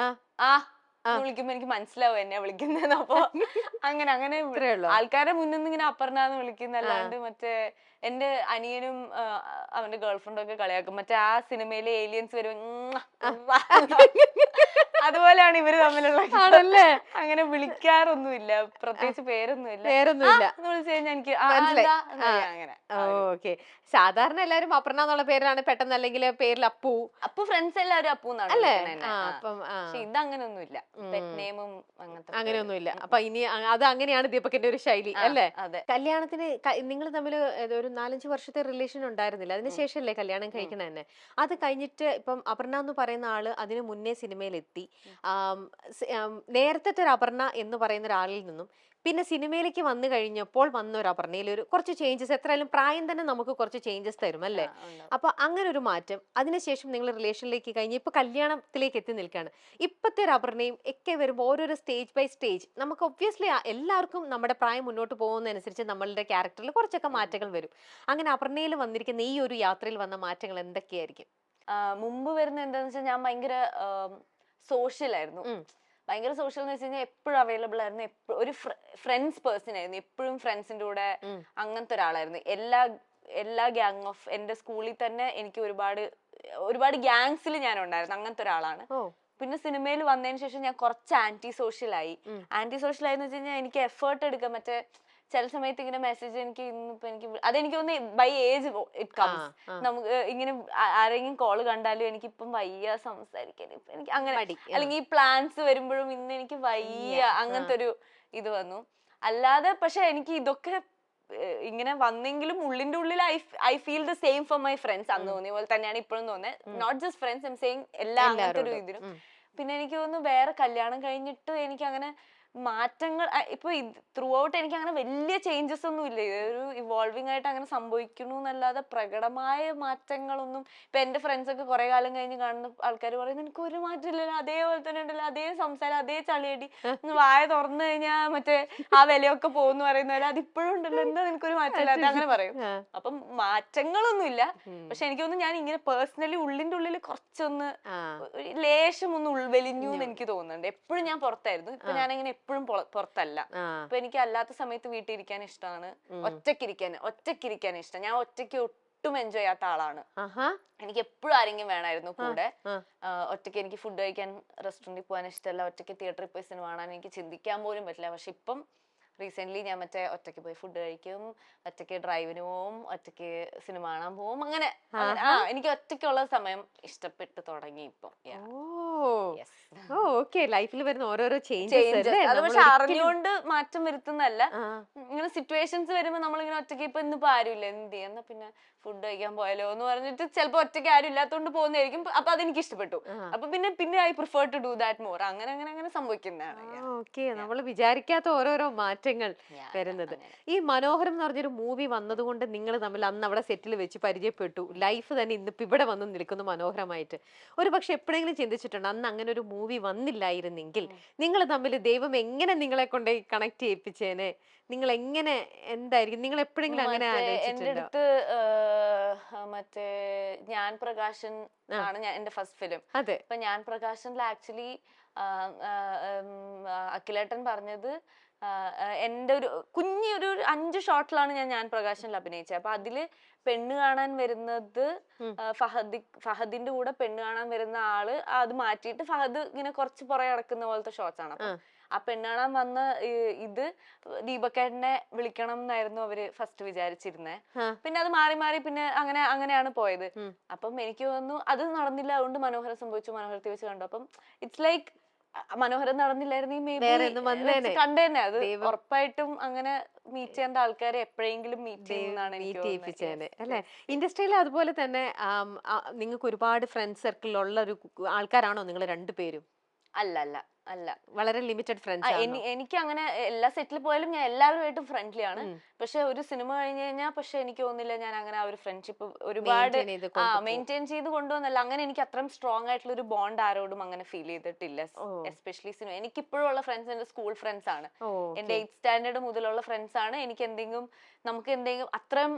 വിളിക്കുമ്പോ എനിക്ക് മനസ്സിലാവും എന്നെ വിളിക്കുന്നതെന്ന്. അപ്പൊ അങ്ങനെ ആൾക്കാരെ മുന്നിൽ നിന്ന് ഇങ്ങനെ അപർണാന്ന് വിളിക്കുന്ന, അല്ലാണ്ട് മറ്റേ എന്റെ അനിയനും അവന്റെ ഗേൾഫ്രണ്ടും ഒക്കെ കളിയാക്കും, മറ്റേ ആ സിനിമയിലെ ഏലിയൻസ് വരും അതുപോലെയാണ് ഇവര് തമ്മിലുള്ള. അങ്ങനെ വിളിക്കാറൊന്നുമില്ല, പ്രത്യേകിച്ച് പേരൊന്നുമില്ല. വിളിച്ചു കഴിഞ്ഞാൽ എനിക്ക് അങ്ങനെ. ഓക്കെ. സാധാരണ എല്ലാരും അപർണ എന്നുള്ള പേരിലാണ് പെട്ടെന്ന്, അല്ലെങ്കിൽ പേരിൽ അപ്പു. അപ്പു ഫ്രണ്ട്സ് എല്ലാവരും അപ്പു എന്നാണ്. ഇതങ്ങനൊന്നുമില്ല, അങ്ങനെയൊന്നുമില്ല. അപ്പൊ ഇനി അത് അങ്ങനെയാണ് ദീപകിന്റെ ഒരു ശൈലി അല്ലേ? കല്യാണത്തിന് നിങ്ങൾ തമ്മിൽ ഒരു 4-5 വർഷത്തെ റിലേഷൻ ഉണ്ടായിരുന്നില്ല, അതിനുശേഷമല്ലേ കല്യാണം കഴിക്കണ തന്നെ? അത് കഴിഞ്ഞിട്ട് ഇപ്പം അപർണ എന്ന് പറയുന്ന ആള് അതിന് മുന്നേ സിനിമയിലെത്തി. നേരത്തെ ഒരു അപർണ എന്ന് പറയുന്ന ഒരാളിൽ നിന്നും പിന്നെ സിനിമയിലേക്ക് വന്നു കഴിഞ്ഞപ്പോൾ വന്ന ഒരു അപർണയിൽ ഒരു കുറച്ച് ചേഞ്ചസ്, എത്രയായാലും പ്രായം തന്നെ നമുക്ക് കുറച്ച് ചേഞ്ചസ് തരും അല്ലേ? അപ്പൊ അങ്ങനെ ഒരു മാറ്റം, അതിനുശേഷം നിങ്ങൾ റിലേഷനിലേക്ക് കഴിഞ്ഞ് ഇപ്പൊ കല്യാണത്തിലേക്ക് എത്തി നിൽക്കുകയാണ്. ഇപ്പത്തെ ഒരു അപർണയും ഒക്കെ വരുമ്പോൾ ഓരോരോ സ്റ്റേജ് ബൈ സ്റ്റേജ് നമുക്ക് ഒബ്വിയസ്ലി എല്ലാവർക്കും നമ്മുടെ പ്രായം മുന്നോട്ട് പോകുന്നതനുസരിച്ച് നമ്മളുടെ ക്യാരക്ടറിൽ കുറച്ചൊക്കെ മാറ്റങ്ങൾ വരും. അങ്ങനെ അപർണയിൽ വന്നിരിക്കുന്ന ഈ ഒരു യാത്രയിൽ വന്ന മാറ്റങ്ങൾ എന്തൊക്കെയായിരിക്കും? മുമ്പ് വരുന്ന എന്താന്ന് വെച്ചാൽ ഞാൻ ഭയങ്കര സോഷ്യൽ ആയിരുന്നു. ഭയങ്കര സോഷ്യൽ എന്ന് വെച്ച് കഴിഞ്ഞാൽ എപ്പോഴും അവൈലബിൾ ആയിരുന്നു, എപ്പോഴും ഒരു ഫ്രണ്ട്സ് പേഴ്സൺ ആയിരുന്നു, എപ്പോഴും ഫ്രണ്ട്സിന്റെ കൂടെ അങ്ങനത്തെ ഒരാളായിരുന്നു. എല്ലാ ഗ്യാങ് ഓഫ് എന്റെ സ്കൂളിൽ തന്നെ എനിക്ക് ഒരുപാട് ഗ്യാങ്സിൽ ഞാൻ ഉണ്ടായിരുന്നു, അങ്ങനത്തെ ഒരാളാണ്. പിന്നെ സിനിമയിൽ വന്നതിന് ശേഷം ഞാൻ കുറച്ച് ആന്റി സോഷ്യൽ ആയി എന്ന് വെച്ച് കഴിഞ്ഞാൽ എനിക്ക് എഫേർട്ട് എടുക്കാം. മറ്റേ ചില സമയത്ത് ഇങ്ങനെ മെസ്സേജ് എനിക്ക് ഇന്നിപ്പോ അതെനിക്ക് തോന്നുന്നു ബൈ ഏജ് ഇറ്റ് കംസ്. നമുക്ക് ഇങ്ങനെ ആരെങ്കിലും കോള് കണ്ടാലും എനിക്കിപ്പം വയ്യ സംസാരിക്കാൻ, ഇപ്പൊ എനിക്ക് അങ്ങനെ, അല്ലെങ്കിൽ ഈ പ്ലാൻസ് വരുമ്പോഴും ഇന്ന് എനിക്ക് വയ്യ, അങ്ങനത്തെ ഒരു ഇത് വന്നു. അല്ലാതെ പക്ഷെ എനിക്ക് ഇതൊക്കെ ഇങ്ങനെ വന്നെങ്കിലും ഉള്ളിന്റെ ഉള്ളിൽ I feel the same for my friends. അന്ന് തോന്നിയ പോലെ തന്നെയാണ് ഇപ്പോഴും തോന്നുന്നത്. Not just friends, I'm saying എല്ലാ അങ്ങനത്തെ ഒരു ഇതിനും. പിന്നെ എനിക്ക് തോന്നുന്നു വേറെ കല്യാണം കഴിഞ്ഞിട്ട് എനിക്ക് അങ്ങനെ മാറ്റങ്ങൾ ഇപ്പൊ ത്രൂ ഔട്ട് എനിക്ക് അങ്ങനെ വലിയ ചേഞ്ചസ് ഒന്നും ഇല്ല. ഇതൊരു ഇവോൾവിംഗ് ആയിട്ട് അങ്ങനെ സംഭവിക്കുന്നു എന്നല്ലാതെ പ്രകടമായ മാറ്റങ്ങളൊന്നും. ഇപ്പൊ എന്റെ ഫ്രണ്ട്സ് ഒക്കെ കുറെ കാലം കഴിഞ്ഞ് കാണുന്ന ആൾക്കാർ പറയുന്നത് എനിക്ക് ഒരു മാറ്റം ഇല്ലല്ലോ, അതേപോലെ തന്നെ ഉണ്ടല്ലോ, അതേ സംസാരം, അതേ ചളിയടി, വായ തുറന്നു കഴിഞ്ഞാൽ മറ്റേ ആ വിലയൊക്കെ പോകുന്നു പറയുന്നവരെ അതിപ്പോഴും ഉണ്ടല്ലോ, എന്താ നിനക്കൊരു മാറ്റമില്ലാത്ത, അങ്ങനെ പറയും. അപ്പം മാറ്റങ്ങളൊന്നും ഇല്ല. പക്ഷെ എനിക്കൊന്നും ഞാൻ ഇങ്ങനെ പേഴ്സണലി ഉള്ളിന്റെ ഉള്ളിൽ കുറച്ചൊന്ന് ലേശം ഒന്ന് ഉൾവലിഞ്ഞു എന്ന് എനിക്ക് തോന്നുന്നുണ്ട്. എപ്പോഴും ഞാൻ പുറത്തായിരുന്നു, ഇപ്പൊ ഞാനിങ്ങനെ എപ്പോഴും പുറത്തല്ല. ഇപ്പൊ എനിക്ക് അല്ലാത്ത സമയത്ത് വീട്ടിൽ ഇരിക്കാൻ ഇഷ്ടമാണ്, ഒറ്റയ്ക്കിരിക്കാൻ ഇഷ്ടം. ഞാൻ ഒറ്റയ്ക്ക് ഒട്ടും എൻജോയ് ചെയ്യാത്ത ആളാണ്. എനിക്ക് എപ്പോഴും ആരെങ്കിലും വേണമായിരുന്നു കൂടെ. ഒറ്റയ്ക്ക് എനിക്ക് ഫുഡ് കഴിക്കാൻ റെസ്റ്റോറന്റിൽ പോകാൻ ഇഷ്ടമല്ല, ഒറ്റയ്ക്ക് തിയേറ്ററിൽ പോയി സിനിമ കാണാൻ എനിക്ക് ചിന്തിക്കാൻ പോലും പറ്റില്ല. പക്ഷെ ഇപ്പം റീസെന്റ് ഞാൻ മറ്റേ ഒറ്റയ്ക്ക് പോയി ഫുഡ് കഴിക്കും, ഒറ്റയ്ക്ക് ഡ്രൈവിന് പോവും, ഒറ്റയ്ക്ക് സിനിമ കാണാൻ പോവും. അങ്ങനെ എനിക്ക് ഒറ്റയ്ക്കുള്ള സമയം ഇഷ്ടപ്പെട്ട് തുടങ്ങി ഇപ്പം. ലൈഫിൽ വരുന്ന ഓരോരോ ചേഞ്ചസ് അത് പക്ഷെ അറിഞ്ഞുകൊണ്ട് മാറ്റം വരുത്തുന്നല്ല. ഇങ്ങനെ സിറ്റുവേഷൻസ് വരുമ്പോ നമ്മളിങ്ങനെ ഒറ്റയ്ക്ക് ഇപ്പൊ ഇന്നിപ്പോ ആരുമില്ല, എന്ത് ചെയ്യാ, എന്നാ പിന്നെ ഫുഡ് കഴിക്കാൻ പോയാലോ എന്ന് പറഞ്ഞിട്ട് ചിലപ്പോ ഒറ്റയ്ക്ക് ആരും ഇല്ലാത്തോണ്ട് പോകുന്നതായിരിക്കും. അപ്പൊ അതെനിക്ക് ഇഷ്ടപ്പെട്ടു, അപ്പൊ പിന്നെ I prefer to do that more. അങ്ങനെ സംഭവിക്കുന്നതാണ്. നമ്മൾ വിചാരിക്കാത്ത ഓരോരോ മാറ്റങ്ങൾ വരുന്നത്. ഈ മനോഹരം എന്ന് പറഞ്ഞൊരു മൂവി വന്നതുകൊണ്ട് നിങ്ങൾ തമ്മിൽ അന്ന് അവിടെ സെറ്റിൽ വെച്ച് പരിചയപ്പെട്ടു, ലൈഫ് തന്നെ ഇന്നിപ്പോ ഇവിടെ വന്ന് നിൽക്കുന്നു മനോഹരമായിട്ട്. ഒരു പക്ഷെ എപ്പോഴെങ്കിലും ചിന്തിച്ചിട്ടുണ്ട് അന്ന് അങ്ങനെ ഒരു മൂവി വന്നില്ലായിരുന്നെങ്കിൽ നിങ്ങൾ തമ്മിൽ ദൈവം എങ്ങനെ നിങ്ങളെ കൊണ്ട് കണക്ട് ചെയ്യിപ്പിച്ചേനെ, നിങ്ങൾ എങ്ങനെ എന്തായിരിക്കും, നിങ്ങൾ എപ്പോഴെങ്കിലും അങ്ങനെ എന്റെ അടുത്ത് മറ്റേ ഞാൻ പ്രകാശൻ ആണ് എന്റെ ഫസ്റ്റ് ഫിലിം. അപ്പൊ ഞാൻ പ്രകാശനിൽ ആക്ച്വലി അഖിലേട്ടൻ പറഞ്ഞത് എന്റെ ഒരു കുഞ്ഞൊരു 5 ഷോട്ടിലാണ് ഞാൻ പ്രകാശനിൽ അഭിനയിച്ചത്. അപ്പൊ അതില് പെണ്ണ് കാണാൻ വരുന്നത് ഫഹദിന്റെ കൂടെ പെണ്ണ് കാണാൻ വരുന്ന ആള് അത് മാറ്റിയിട്ട് ഫഹദ് ഇങ്ങനെ കുറച്ച് പുറകെ നടക്കുന്ന പോലത്തെ ഷോട്ട്സ് ആണ്. അപ്പൊ ആ പെണ്ണ് കാണാൻ വന്ന ഇത് ദീപക്കേട്ടനെ വിളിക്കണം എന്നായിരുന്നു അവര് ഫസ്റ്റ് വിചാരിച്ചിരുന്നേ. പിന്നെ അത് മാറി മാറി പിന്നെ അങ്ങനെയാണ് പോയത്. അപ്പം എനിക്ക് തോന്നുന്നു അത് നടന്നില്ല, അതുകൊണ്ട് മനോഹരം സംഭവിച്ചു, മനോഹരത്തെ വെച്ച് കണ്ടു. അപ്പം ഇറ്റ്സ് ലൈക്ക് മനോഹരം നടന്നില്ലായിരുന്നു കണ്ടേനെ. അത് ഉറപ്പായിട്ടും അങ്ങനെ മീറ്റ് ചെയ്യേണ്ട ആൾക്കാരെ എപ്പോഴെങ്കിലും മീറ്റ് ചെയ്യുന്നതാണ് എനിക്ക് തോന്നുന്നത് അല്ലെ. ഇൻഡസ്ട്രിയിൽ അതുപോലെ തന്നെ നിങ്ങൾക്ക് ഒരുപാട് ഫ്രണ്ട് സർക്കിൾ ഉള്ള ഒരു ആൾക്കാരാണോ നിങ്ങൾ രണ്ടുപേരും? അല്ല അല്ല അല്ല, വളരെ ലിമിറ്റഡ് ഫ്രണ്ട്സ്. എനിക്ക് അങ്ങനെ എല്ലാ സെറ്റിൽ പോയാലും ഞാൻ എല്ലാവരുമായിട്ടും ഫ്രണ്ട്ലി ആണ്. പക്ഷെ ഒരു സിനിമ കഴിഞ്ഞ് കഴിഞ്ഞാൽ പക്ഷെ എനിക്ക് തോന്നുന്നില്ല ഞാൻ അങ്ങനെ ആ ഒരു ഫ്രണ്ട്ഷിപ്പ് ഒരുപാട് മെയിൻറ്റെയിൻ ചെയ്ത് കൊണ്ടുവന്നല്ല. അങ്ങനെ എനിക്ക് അത്രയും സ്ട്രോങ് ആയിട്ടുള്ള ഒരു ബോണ്ട് ആരോടും അങ്ങനെ ഫീൽ ചെയ്തിട്ടില്ല. Especially cinema. എനിക്ക് ഇപ്പോഴും ഉള്ള ഫ്രണ്ട്സ് എന്റെ സ്കൂൾ ഫ്രണ്ട്സ് ആണ്. എന്റെ 8th സ്റ്റാൻഡേർഡ് മുതലുള്ള ഫ്രണ്ട്സ് ആണ്. എനിക്ക് നമുക്ക് എന്തെങ്കിലും അത്രയും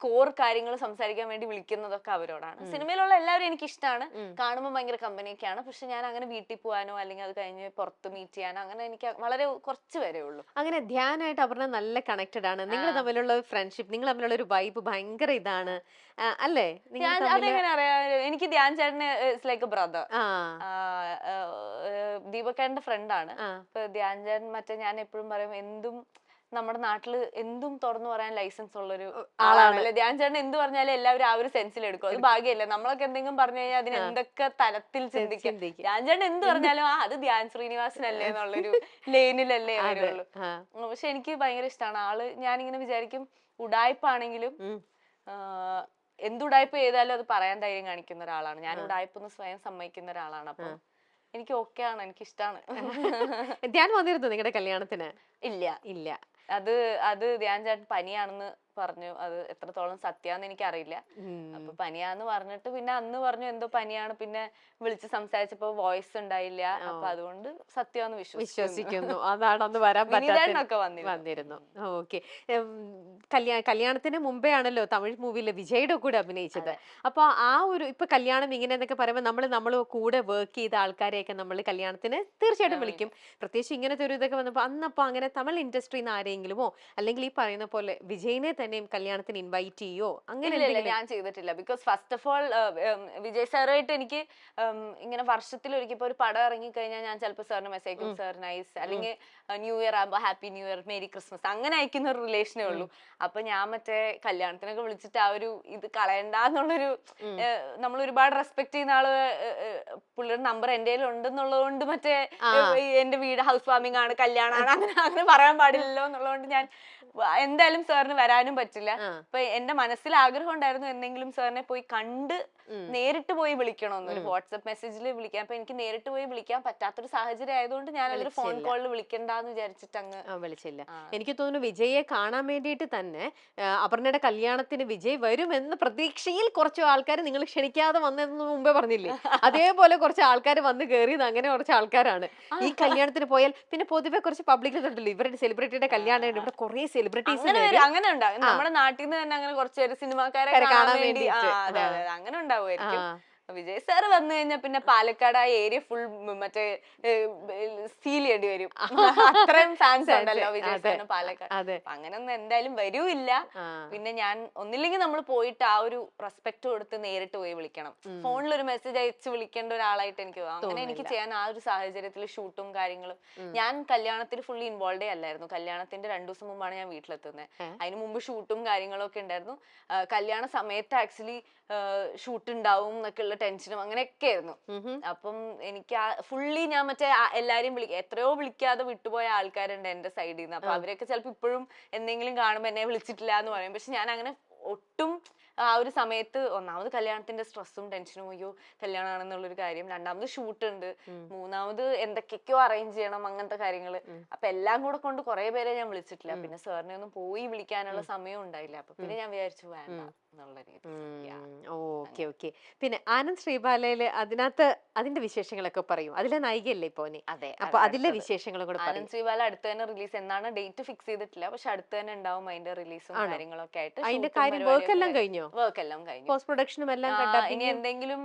കോർ കാര്യങ്ങൾ സംസാരിക്കാൻ വേണ്ടി വിളിക്കുന്നതൊക്കെ അവരോടാണ്. സിനിമയിലുള്ള എല്ലാവരും എനിക്ക് ഇഷ്ടമാണ്, കാണുമ്പോൾ ഭയങ്കര കമ്പനിയൊക്കെയാണ്. പക്ഷെ ഞാൻ അങ്ങനെ വീട്ടിൽ പോകാനോ അല്ലെങ്കിൽ അത് കഴിഞ്ഞ് പുറത്ത് മീറ്റ് ചെയ്യാനോ അങ്ങനെ എനിക്ക് വളരെ കുറച്ച് വരെ ഉള്ളൂ. അങ്ങനെ ധ്യാനായിട്ട് അപർണ നല്ല കണക്റ്റഡ് ആണ്. നിങ്ങൾ തമ്മിലുള്ള ഫ്രണ്ട്ഷിപ്പ്, നിങ്ങൾ തമ്മിലുള്ള ഒരു വൈബ് ഭയങ്കര ഇതാണ് അല്ലേ? അതെങ്ങനെ അറിയാം? എനിക്ക് ധ്യാൻ ചേട്ടന് ലൈക്ക് എ ബ്രദർ. ദീപക്കേട്ടന്റെ ഫ്രണ്ടാണ്. ഇപ്പൊ ധ്യാൻ ചേട്ടൻ മറ്റേ ഞാൻ എപ്പോഴും പറയും എന്തും നമ്മുടെ നാട്ടില് എന്തും തുറന്നു പറയാൻ ലൈസൻസ് ഉള്ളൊരു ആളാണല്ലേ ധ്യാൻ ചേട്ടൻ. എന്ത് പറഞ്ഞാലും എല്ലാവരും ആ ഒരു സെൻസിൽ എടുക്കും. അത് ഭാഗ്യമല്ലേ. നമ്മളൊക്കെ എന്തെങ്കിലും പറഞ്ഞു കഴിഞ്ഞാൽ അതിന് എന്തൊക്കെ തലത്തിൽ ചിന്തിക്കും. ധ്യാൻ ചേട്ടൻ എന്ത് പറഞ്ഞാലും അത് ധ്യാൻ ശ്രീനിവാസനല്ലേ എന്നുള്ളൊരു ലൈനിലല്ലേ വരുള്ളൂ. പക്ഷെ എനിക്ക് ഭയങ്കര ഇഷ്ടമാണ് ആള്. ഞാനിങ്ങനെ വിചാരിക്കും ഉടായ്പാണെങ്കിലും എന്തുടായ്പ ചെയ്താലും അത് പറയാൻ ധൈര്യം കാണിക്കുന്ന ഒരാളാണ്. ഞാൻ ഉടായ്പെന്ന് സ്വയം സമ്മതിക്കുന്ന ഒരാളാണ്. അപ്പൊ എനിക്ക് ഓക്കെ ആണ്, എനിക്ക് ഇഷ്ടമാണ്. ധ്യാൻ വന്നിരുന്നു നിങ്ങളുടെ കല്യാണത്തിന്? ഇല്ല ഇല്ല. അത് ധ്യാൻ ചേട്ടൻ പനിയാണെന്ന് പറഞ്ഞു. അത് എത്രത്തോളം സത്യാന്ന് എനിക്ക് അറിയില്ല. അപ്പൊ പനിയാന്ന് പറഞ്ഞിട്ട് പിന്നെ അന്ന് പറഞ്ഞു എന്തോ പനിയാണ്. പിന്നെ വിളിച്ച് സംസാരിച്ചപ്പോ വോയിസ് ഉണ്ടായില്ല. അപ്പൊ അതുകൊണ്ട് സത്യമാന്ന് വിശ്വസിക്കുന്നു. അതാണ് അന്ന് വരാൻ പറ്റാത്ത വന്നിരുന്നു. ഓക്കെ. കല്യാണത്തിന് മുമ്പേ ആണല്ലോ തമിഴ് മൂവിയില് വിജയുടെ കൂടെ അഭിനയിച്ചത്. അപ്പൊ ആ ഒരു ഇപ്പൊ കല്യാണം ഇങ്ങനെ എന്നൊക്കെ പറയുമ്പോൾ നമ്മൾ കൂടെ വർക്ക് ചെയ്ത ആൾക്കാരെയൊക്കെ നമ്മൾ കല്യാണത്തിന് തീർച്ചയായിട്ടും വിളിക്കും. പ്രത്യേകിച്ച് ഇങ്ങനത്തെ ഒരു ഇതൊക്കെ വന്നപ്പോ അന്നപ്പോ അങ്ങനെ തമിഴ് ഇൻഡസ്ട്രിന്ന് ആരെങ്കിലുമോ അല്ലെങ്കിൽ ഈ പറയുന്ന പോലെ വിജയിനെ തന്നെയും കല്യാണത്തിന് ഇൻവൈറ്റ് ചെയ്യോ അങ്ങനെ? ഞാൻ ചെയ്തിട്ടില്ല. Because first of all Vijay സാറുമായിട്ട് എനിക്ക് ഇങ്ങനെ വർഷത്തിലൊരിക്കൽ ഇപ്പൊ ഒരു പടം ഇറങ്ങി കഴിഞ്ഞാൽ ഞാൻ ചിലപ്പോൾ സാറിന് മെസ്സേജ് അയക്കും, സാർ നൈസ്, അല്ലെങ്കിൽ ന്യൂ ഇയർ ആകുമ്പോൾ happy new year, merry Christmas, അങ്ങനെ അയക്കുന്ന ഒരു റിലേഷനേ ഉള്ളൂ. അപ്പൊ ഞാൻ മറ്റേ കല്യാണത്തിനൊക്കെ വിളിച്ചിട്ട് ആ ഒരു ഇത് കളയണ്ടെന്നുള്ളൊരു, നമ്മൾ ഒരുപാട് റെസ്പെക്ട് ചെയ്യുന്ന ആള് പുള്ളിയുടെ നമ്പർ എന്റെ കയ്യിൽ ഉണ്ടെന്നുള്ളത് കൊണ്ട് മറ്റേ എന്റെ വീട് ഹൗസ് വാമിംഗ് ആണ്, കല്യാണമാണ്, അങ്ങനെ പറയാൻ പാടില്ലല്ലോ എന്നുള്ളതുകൊണ്ട് ഞാൻ എന്തായാലും സാറിന് വരാനും പറ്റില്ല. അപ്പൊ എന്റെ മനസ്സിൽ ആഗ്രഹം ഉണ്ടായിരുന്നു എന്തെങ്കിലും സാറിനെ പോയി കണ്ട് നേരിട്ട് പോയി വിളിക്കണമെന്ന്. ഒരു വാട്സ്ആപ്പ് മെസ്സേജിൽ വിളിക്കാം. അപ്പൊ എനിക്ക് നേരിട്ട് പോയി വിളിക്കാൻ പറ്റാത്തൊരു സാഹചര്യം ആയതുകൊണ്ട് ഞാൻ അതൊരു ഫോൺ കോളിൽ വിളിക്കണ്ടെന്ന് വിചാരിച്ചിട്ട് അങ്ങ് വിളിച്ചില്ല. എനിക്ക് തോന്നുന്നു വിജയെ കാണാൻ വേണ്ടിയിട്ട് തന്നെ അപർണയുടെ കല്യാണത്തിന് വിജയ് വരുമെന്ന പ്രതീക്ഷയിൽ കുറച്ച് ആൾക്കാർ നിങ്ങൾ ക്ഷണിക്കാതെ വന്നതെന്ന് മുമ്പേ പറഞ്ഞില്ലേ, അതേപോലെ കുറച്ച് ആൾക്കാർ വന്ന് കയറിയത് അങ്ങനെ കുറച്ച് ആൾക്കാരാണ്. ഈ കല്യാണത്തിന് പോയാൽ പിന്നെ പൊതുവെ കുറച്ച് പബ്ലിക് ഉണ്ടല്ലോ, ഇവരുടെ സെലിബ്രിറ്റിയുടെ കല്യാണം, ഇവിടെ കുറെ സെലിബ്രിറ്റീസ് അങ്ങനെ ഉണ്ടാകും. നമ്മുടെ നാട്ടിൽ നിന്ന് തന്നെ അങ്ങനെ കുറച്ച് സിനിമാക്കാരെ കാണാൻ വേണ്ടി അങ്ങനെ ഉണ്ടാവുമായിരിക്കും. വിജയ് സാർ വന്നു കഴിഞ്ഞാൽ പിന്നെ പാലക്കാട് ആ ഏരിയ ഫുൾ മറ്റേ സീൽ ചെയ്യേണ്ടി വരും. അത്രയും ഫാൻസ് ഉണ്ടല്ലോ വിജയ് സാറിന് പാലക്കാട്. അങ്ങനൊന്നും എന്തായാലും വരൂല്ല. പിന്നെ ഞാൻ ഒന്നില്ലെങ്കിൽ നമ്മൾ പോയിട്ട് ആ ഒരു റെസ്പെക്ട് കൊടുത്ത് നേരിട്ട് പോയി വിളിക്കണം. ഫോണിൽ ഒരു മെസ്സേജ് അയച്ച് വിളിക്കേണ്ട ഒരാളായിട്ട് എനിക്ക് അങ്ങനെ എനിക്ക് ചെയ്യാൻ ആ ഒരു സാഹചര്യത്തിൽ ഷൂട്ടും കാര്യങ്ങളും. ഞാൻ കല്യാണത്തിൽ ഫുള്ളി ഇൻവോൾവേ അല്ലായിരുന്നു. കല്യാണത്തിന്റെ 2 ദിവസം മുമ്പാണ് ഞാൻ വീട്ടിലെത്തുന്നത്. അതിന് മുമ്പ് ഷൂട്ടും കാര്യങ്ങളും ഒക്കെ ഉണ്ടായിരുന്നു. കല്യാണ സമയത്ത് ആക്ച്വലി ഷൂട്ട് ഉണ്ടാവും എന്നൊക്കെയുള്ള ടെൻഷനും അങ്ങനെയൊക്കെ ആയിരുന്നു. അപ്പം എനിക്ക് ഫുള്ളി ഞാൻ മറ്റേ എല്ലാരെയും എത്രയോ വിളിക്കാതെ വിട്ടുപോയ ആൾക്കാരുണ്ട് എന്റെ സൈഡിൽ നിന്ന്. അപ്പൊ അവരൊക്കെ ചിലപ്പോൾ ഇപ്പോഴും എന്തെങ്കിലും കാണുമ്പോൾ എന്നെ വിളിച്ചിട്ടില്ല എന്ന് പറയും. പക്ഷെ ഞാൻ അങ്ങനെ ഒട്ടും ആ ഒരു സമയത്ത് ഒന്നാമത് കല്യാണത്തിന്റെ സ്ട്രെസ്സും ടെൻഷനും, അയ്യോ കല്യാണമാണെന്നുള്ളൊരു കാര്യം, രണ്ടാമത് ഷൂട്ട് ഉണ്ട്, മൂന്നാമത് എന്തൊക്കെയോ അറേഞ്ച് ചെയ്യണം, അങ്ങനത്തെ കാര്യങ്ങള്. അപ്പൊ എല്ലാം കൂടെ കൊണ്ട് കുറെ പേരെ ഞാൻ വിളിച്ചിട്ടില്ല. പിന്നെ സാറിനെ ഒന്നും പോയി വിളിക്കാനുള്ള സമയം ഉണ്ടായില്ല. അപ്പൊ പിന്നെ ഞാൻ വിചാരിച്ചു വേണ്ട എന്നുള്ള രീതി. Okay okay. പിന്നെ ആനന്ദ് ശ്രീബാലയില് അതിനകത്ത് അതിന്റെ വിശേഷങ്ങളൊക്കെ പറയും. അതിലെ നായികയല്ലേ ഇപ്പൊ? അതെ. അപ്പൊ അതിലെ വിശേഷങ്ങളും കൂടെ ആനന്ദ് ശ്രീബാല അടുത്ത് തന്നെ റിലീസ്, എന്നാണ് ഡേറ്റ് ഫിക്സ് ചെയ്തിട്ടില്ല, പക്ഷെ അടുത്ത് തന്നെ ഉണ്ടാവും അതിന്റെ റിലീസും കാര്യങ്ങളൊക്കെ ആയിട്ട്. അതിന്റെ കാര്യം വർക്ക് എല്ലാം കഴിഞ്ഞു. വർക്ക് എല്ലാം കഴിഞ്ഞു. പോസ്റ്റ് പ്രൊഡക്ഷനും എല്ലാം. ഇനി എന്തെങ്കിലും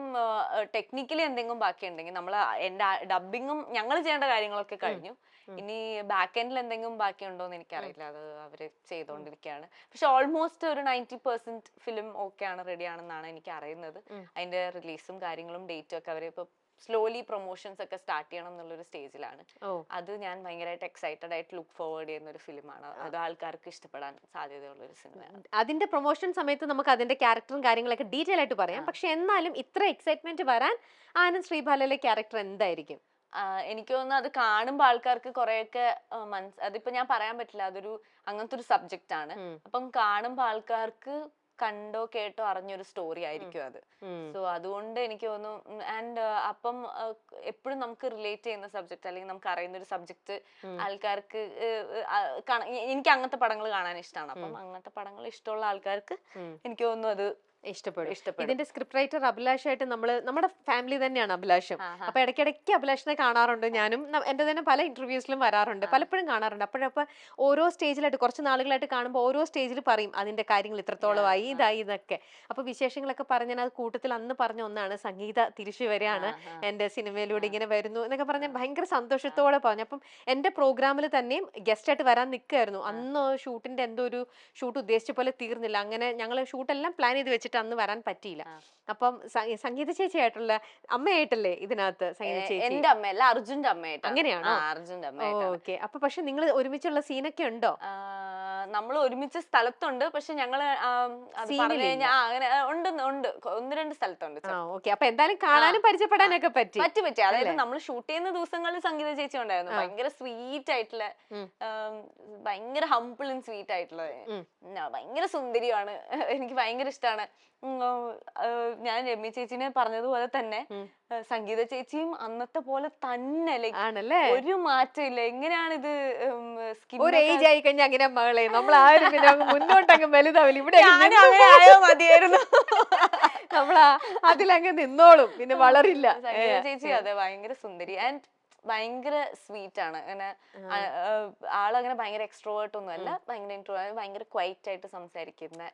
ടെക്നിക്കലി എന്തെങ്കിലും ബാക്കിയുണ്ടെങ്കിൽ നമ്മൾ എന്റെ ഡബിങ്ങും ഞങ്ങൾ ചെയ്യേണ്ട കാര്യങ്ങളൊക്കെ കഴിഞ്ഞു. ഇനി ബാക്ക് എൻഡിൽ എന്തെങ്കിലും ബാക്കിയുണ്ടോ എന്ന് എനിക്കറിയില്ല. അത് അവര് ചെയ്തോണ്ടിരിക്കുകയാണ്. പക്ഷെ ഓൾമോസ്റ്റ് ഒരു 90% ഫിലിം ഫിലിം ഓക്കെ ആണ്, റെഡി ആണെന്നാണ് എനിക്ക് അറിയുന്നത്. അതിന്റെ റിലീസും കാര്യങ്ങളും ഡേറ്റും ഒക്കെ അവര് ഇപ്പൊ സ്ലോലി പ്രൊമോഷൻസ് ഒക്കെ സ്റ്റാർട്ട് ചെയ്യണം എന്നുള്ളൊരു സ്റ്റേജിലാണ്. അത് ഞാൻ ഭയങ്കരമായിട്ട് എക്സൈറ്റഡ് ആയിട്ട് ലുക്ക് ഫോർവേഡ് ചെയ്യുന്ന ഒരു ഫിലിമാണ്. അത് ആൾക്കാർക്ക് ഇഷ്ടപ്പെടാൻ സാധ്യതയുള്ള ഒരു സിനിമയാണ്. അതിന്റെ പ്രൊമോഷൻ സമയത്ത് നമുക്ക് അതിന്റെ ക്യാരക്ടറും കാര്യങ്ങളൊക്കെ ഡീറ്റെയിൽ ആയിട്ട് പറയാം. പക്ഷെ എന്നാലും ഇത്ര എക്സൈറ്റ്മെന്റ് വരാൻ ആനന്ദ് ശ്രീബാലയിലെ ക്യാരക്ടർ എന്തായിരിക്കും? എനിക്ക് തോന്നുന്നു അത് കാണുമ്പോൾ ആൾക്കാർക്ക് കുറെയൊക്കെ അതിപ്പോ ഞാൻ പറയാൻ പറ്റില്ല, അതൊരു അങ്ങനത്തെ ഒരു സബ്ജക്റ്റ് ആണ്. അപ്പം കാണുമ്പോൾ ആൾക്കാർക്ക് കണ്ടോ കേട്ടോ അറിഞ്ഞൊരു സ്റ്റോറി ആയിരിക്കും അത്. സോ അതുകൊണ്ട് എനിക്ക് തോന്നുന്നു ആൻഡ് അപ്പം എപ്പോഴും നമുക്ക് റിലേറ്റ് ചെയ്യുന്ന സബ്ജക്ട് അല്ലെങ്കിൽ നമുക്ക് അറിയുന്ന ഒരു സബ്ജക്ട് ആൾക്കാർക്ക് എനിക്ക് അങ്ങനത്തെ പടങ്ങൾ കാണാൻ ഇഷ്ടമാണ്. അപ്പം അങ്ങനത്തെ പടങ്ങൾ ഇഷ്ടമുള്ള ആൾക്കാർക്ക് എനിക്ക് തോന്നുന്നു അത് ഇഷ്ടപ്പെടും. ഇതിന്റെ സ്ക്രിപ്റ്റ് റൈറ്റർ അഭിലാഷായിട്ട് നമ്മുടെ ഫാമിലി തന്നെയാണ് അഭിലാഷം. അപ്പൊ ഇടയ്ക്കിടയ്ക്ക് അഭിലാഷിനെ കാണാറുണ്ട്. ഞാനും എന്റെ തന്നെ പല ഇന്റർവ്യൂസിലും വരാറുണ്ട്, പലപ്പോഴും കാണാറുണ്ട്. അപ്പോഴപ്പോ ഓരോ സ്റ്റേജിലായിട്ട് കുറച്ച് നാളുകളായിട്ട് കാണുമ്പോൾ ഓരോ സ്റ്റേജിൽ പറയും അതിന്റെ കാര്യങ്ങൾ ഇത്രത്തോളമായി ഇതായി ഇതൊക്കെ. അപ്പൊ വിശേഷങ്ങളൊക്കെ പറഞ്ഞാൽ അത് കൂട്ടത്തിൽ അന്ന് പറഞ്ഞ ഒന്നാണ് സംഗീത തിരിച്ചു വരികയാണ് എന്റെ സിനിമയിലൂടെ ഇങ്ങനെ വരുന്നു എന്നൊക്കെ പറഞ്ഞാൽ ഭയങ്കര സന്തോഷത്തോടെ പറഞ്ഞു. അപ്പം എന്റെ പ്രോഗ്രാമിൽ തന്നെയും ഗസ്റ്റ് ആയിട്ട് വരാൻ നിൽക്കായിരുന്നു. അന്ന് ഷൂട്ടിന്റെ എന്തോ ഒരു ഷൂട്ട് ഉദ്ദേശിച്ച പോലെ തീർന്നില്ല. അങ്ങനെ ഞങ്ങൾ ഷൂട്ടെല്ലാം പ്ലാൻ ചെയ്ത് വെച്ചിട്ട് അന്ന് വരാൻ പറ്റിയില്ല. അപ്പം സംഗീത ചേച്ചിയായിട്ടുള്ള അമ്മയായിട്ടല്ലേ ഇതിനകത്ത്? സംഗീത ചേച്ചി എന്റെ അമ്മയല്ല, അർജുന്റെ അമ്മയായിട്ട്. അങ്ങനെയാണോ? അർജുന്റെ അമ്മയായിട്ട്. ഓക്കെ. അപ്പൊ പക്ഷെ നിങ്ങൾ ഒരുമിച്ചുള്ള സീനൊക്കെ ഉണ്ടോ? നമ്മൾ ഒരുമിച്ച് സ്ഥലത്തുണ്ട്, പക്ഷെ ഞങ്ങള് പറഞ്ഞു കഴിഞ്ഞാൽ അങ്ങനെ ഉണ്ട് 1-2 സ്ഥലത്തുണ്ട്. ഓക്കെ. അപ്പൊ എന്തായാലും കാണാനും പരിചയപ്പെടാനൊക്കെ പറ്റി. അതായത് നമ്മൾ ഷൂട്ട് ചെയ്യുന്ന ദിവസങ്ങളിൽ സംഗീത ചേച്ചി ഉണ്ടായിരുന്നു. ഭയങ്കര സ്വീറ്റ് ആയിട്ടുള്ള, ഭയങ്കര ഹംബിൾ ആൻഡ് സ്വീറ്റ് ആയിട്ടുള്ള, ഭയങ്കര സുന്ദരിയാണ്. എനിക്ക് ഭയങ്കര ഇഷ്ടമാണ്. ഞാൻ രമ്യ ചേച്ചിനെ പറഞ്ഞതുപോലെ തന്നെ സംഗീത ചേച്ചിയും അന്നത്തെ പോലെ തന്നെ ഒരു മാറ്റമില്ല. എങ്ങനെയാണ് ഇത് ഒരു ഏജ് ആയി കഴിഞ്ഞാൽ അങ്ങനെ മകളെ നമ്മൾ ആരും പിന്നെ മുന്നോട്ടങ്ങ് വലുതാവില്ല. ഇവിടെ ആയോ മതിയായിരുന്നു. നമ്മളാ അതിലങ്ങ് നിന്നോളും, പിന്നെ വളരില്ല. സംഗീത ചേച്ചി അതെ ഭയങ്കര സുന്ദരി ആൻഡ് ഭയങ്കര സ്വീറ്റ് ആണ്. അങ്ങനെ ആളങ്ങനെ ഭയങ്കര എക്സ്ട്രോവേർട്ട് ഒന്നും അല്ല, ഭയങ്കര ഇൻട്രോവേർട്ട്, ഭയങ്കര ക്വൈറ്റ് ആയിട്ട് സംസാരിക്കുന്ന,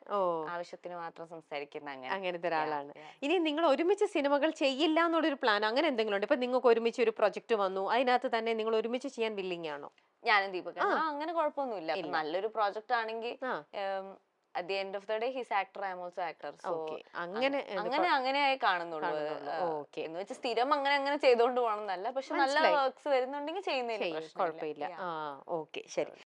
ആവശ്യത്തിന് മാത്രം സംസാരിക്കുന്ന അങ്ങനത്തെ ഒരാളാണ്. ഇനി നിങ്ങൾ ഒരുമിച്ച് സിനിമകൾ ചെയ്യില്ല എന്നുള്ളൊരു പ്ലാൻ അങ്ങനെ എന്തെങ്കിലും ഉണ്ട്? ഇപ്പൊ നിങ്ങൾക്ക് ഒരുമിച്ച് ഒരു പ്രൊജക്ട് വന്നു, അതിനകത്ത് തന്നെ നിങ്ങൾ ഒരുമിച്ച് ചെയ്യാൻ വില്ലിങ് ആണോ? ഞാനും ദീപക് അങ്ങനെ കുഴപ്പമൊന്നുമില്ല. നല്ലൊരു പ്രോജക്റ്റ് ആണെങ്കിൽ at the end of the day he's actor, I am also actor. So അങ്ങനെയായി കാണുന്നുള്ളൂ. എന്ന് വെച്ച് സ്ഥിരം അങ്ങനെ ചെയ്തോണ്ട് പോകണമെന്നല്ല, പക്ഷെ നല്ല വർക്ക്സ് വരുന്നുണ്ടെങ്കിൽ ചെയ്യുന്നതിന് കുഴപ്പമില്ല. ഓക്കെ, ശരി.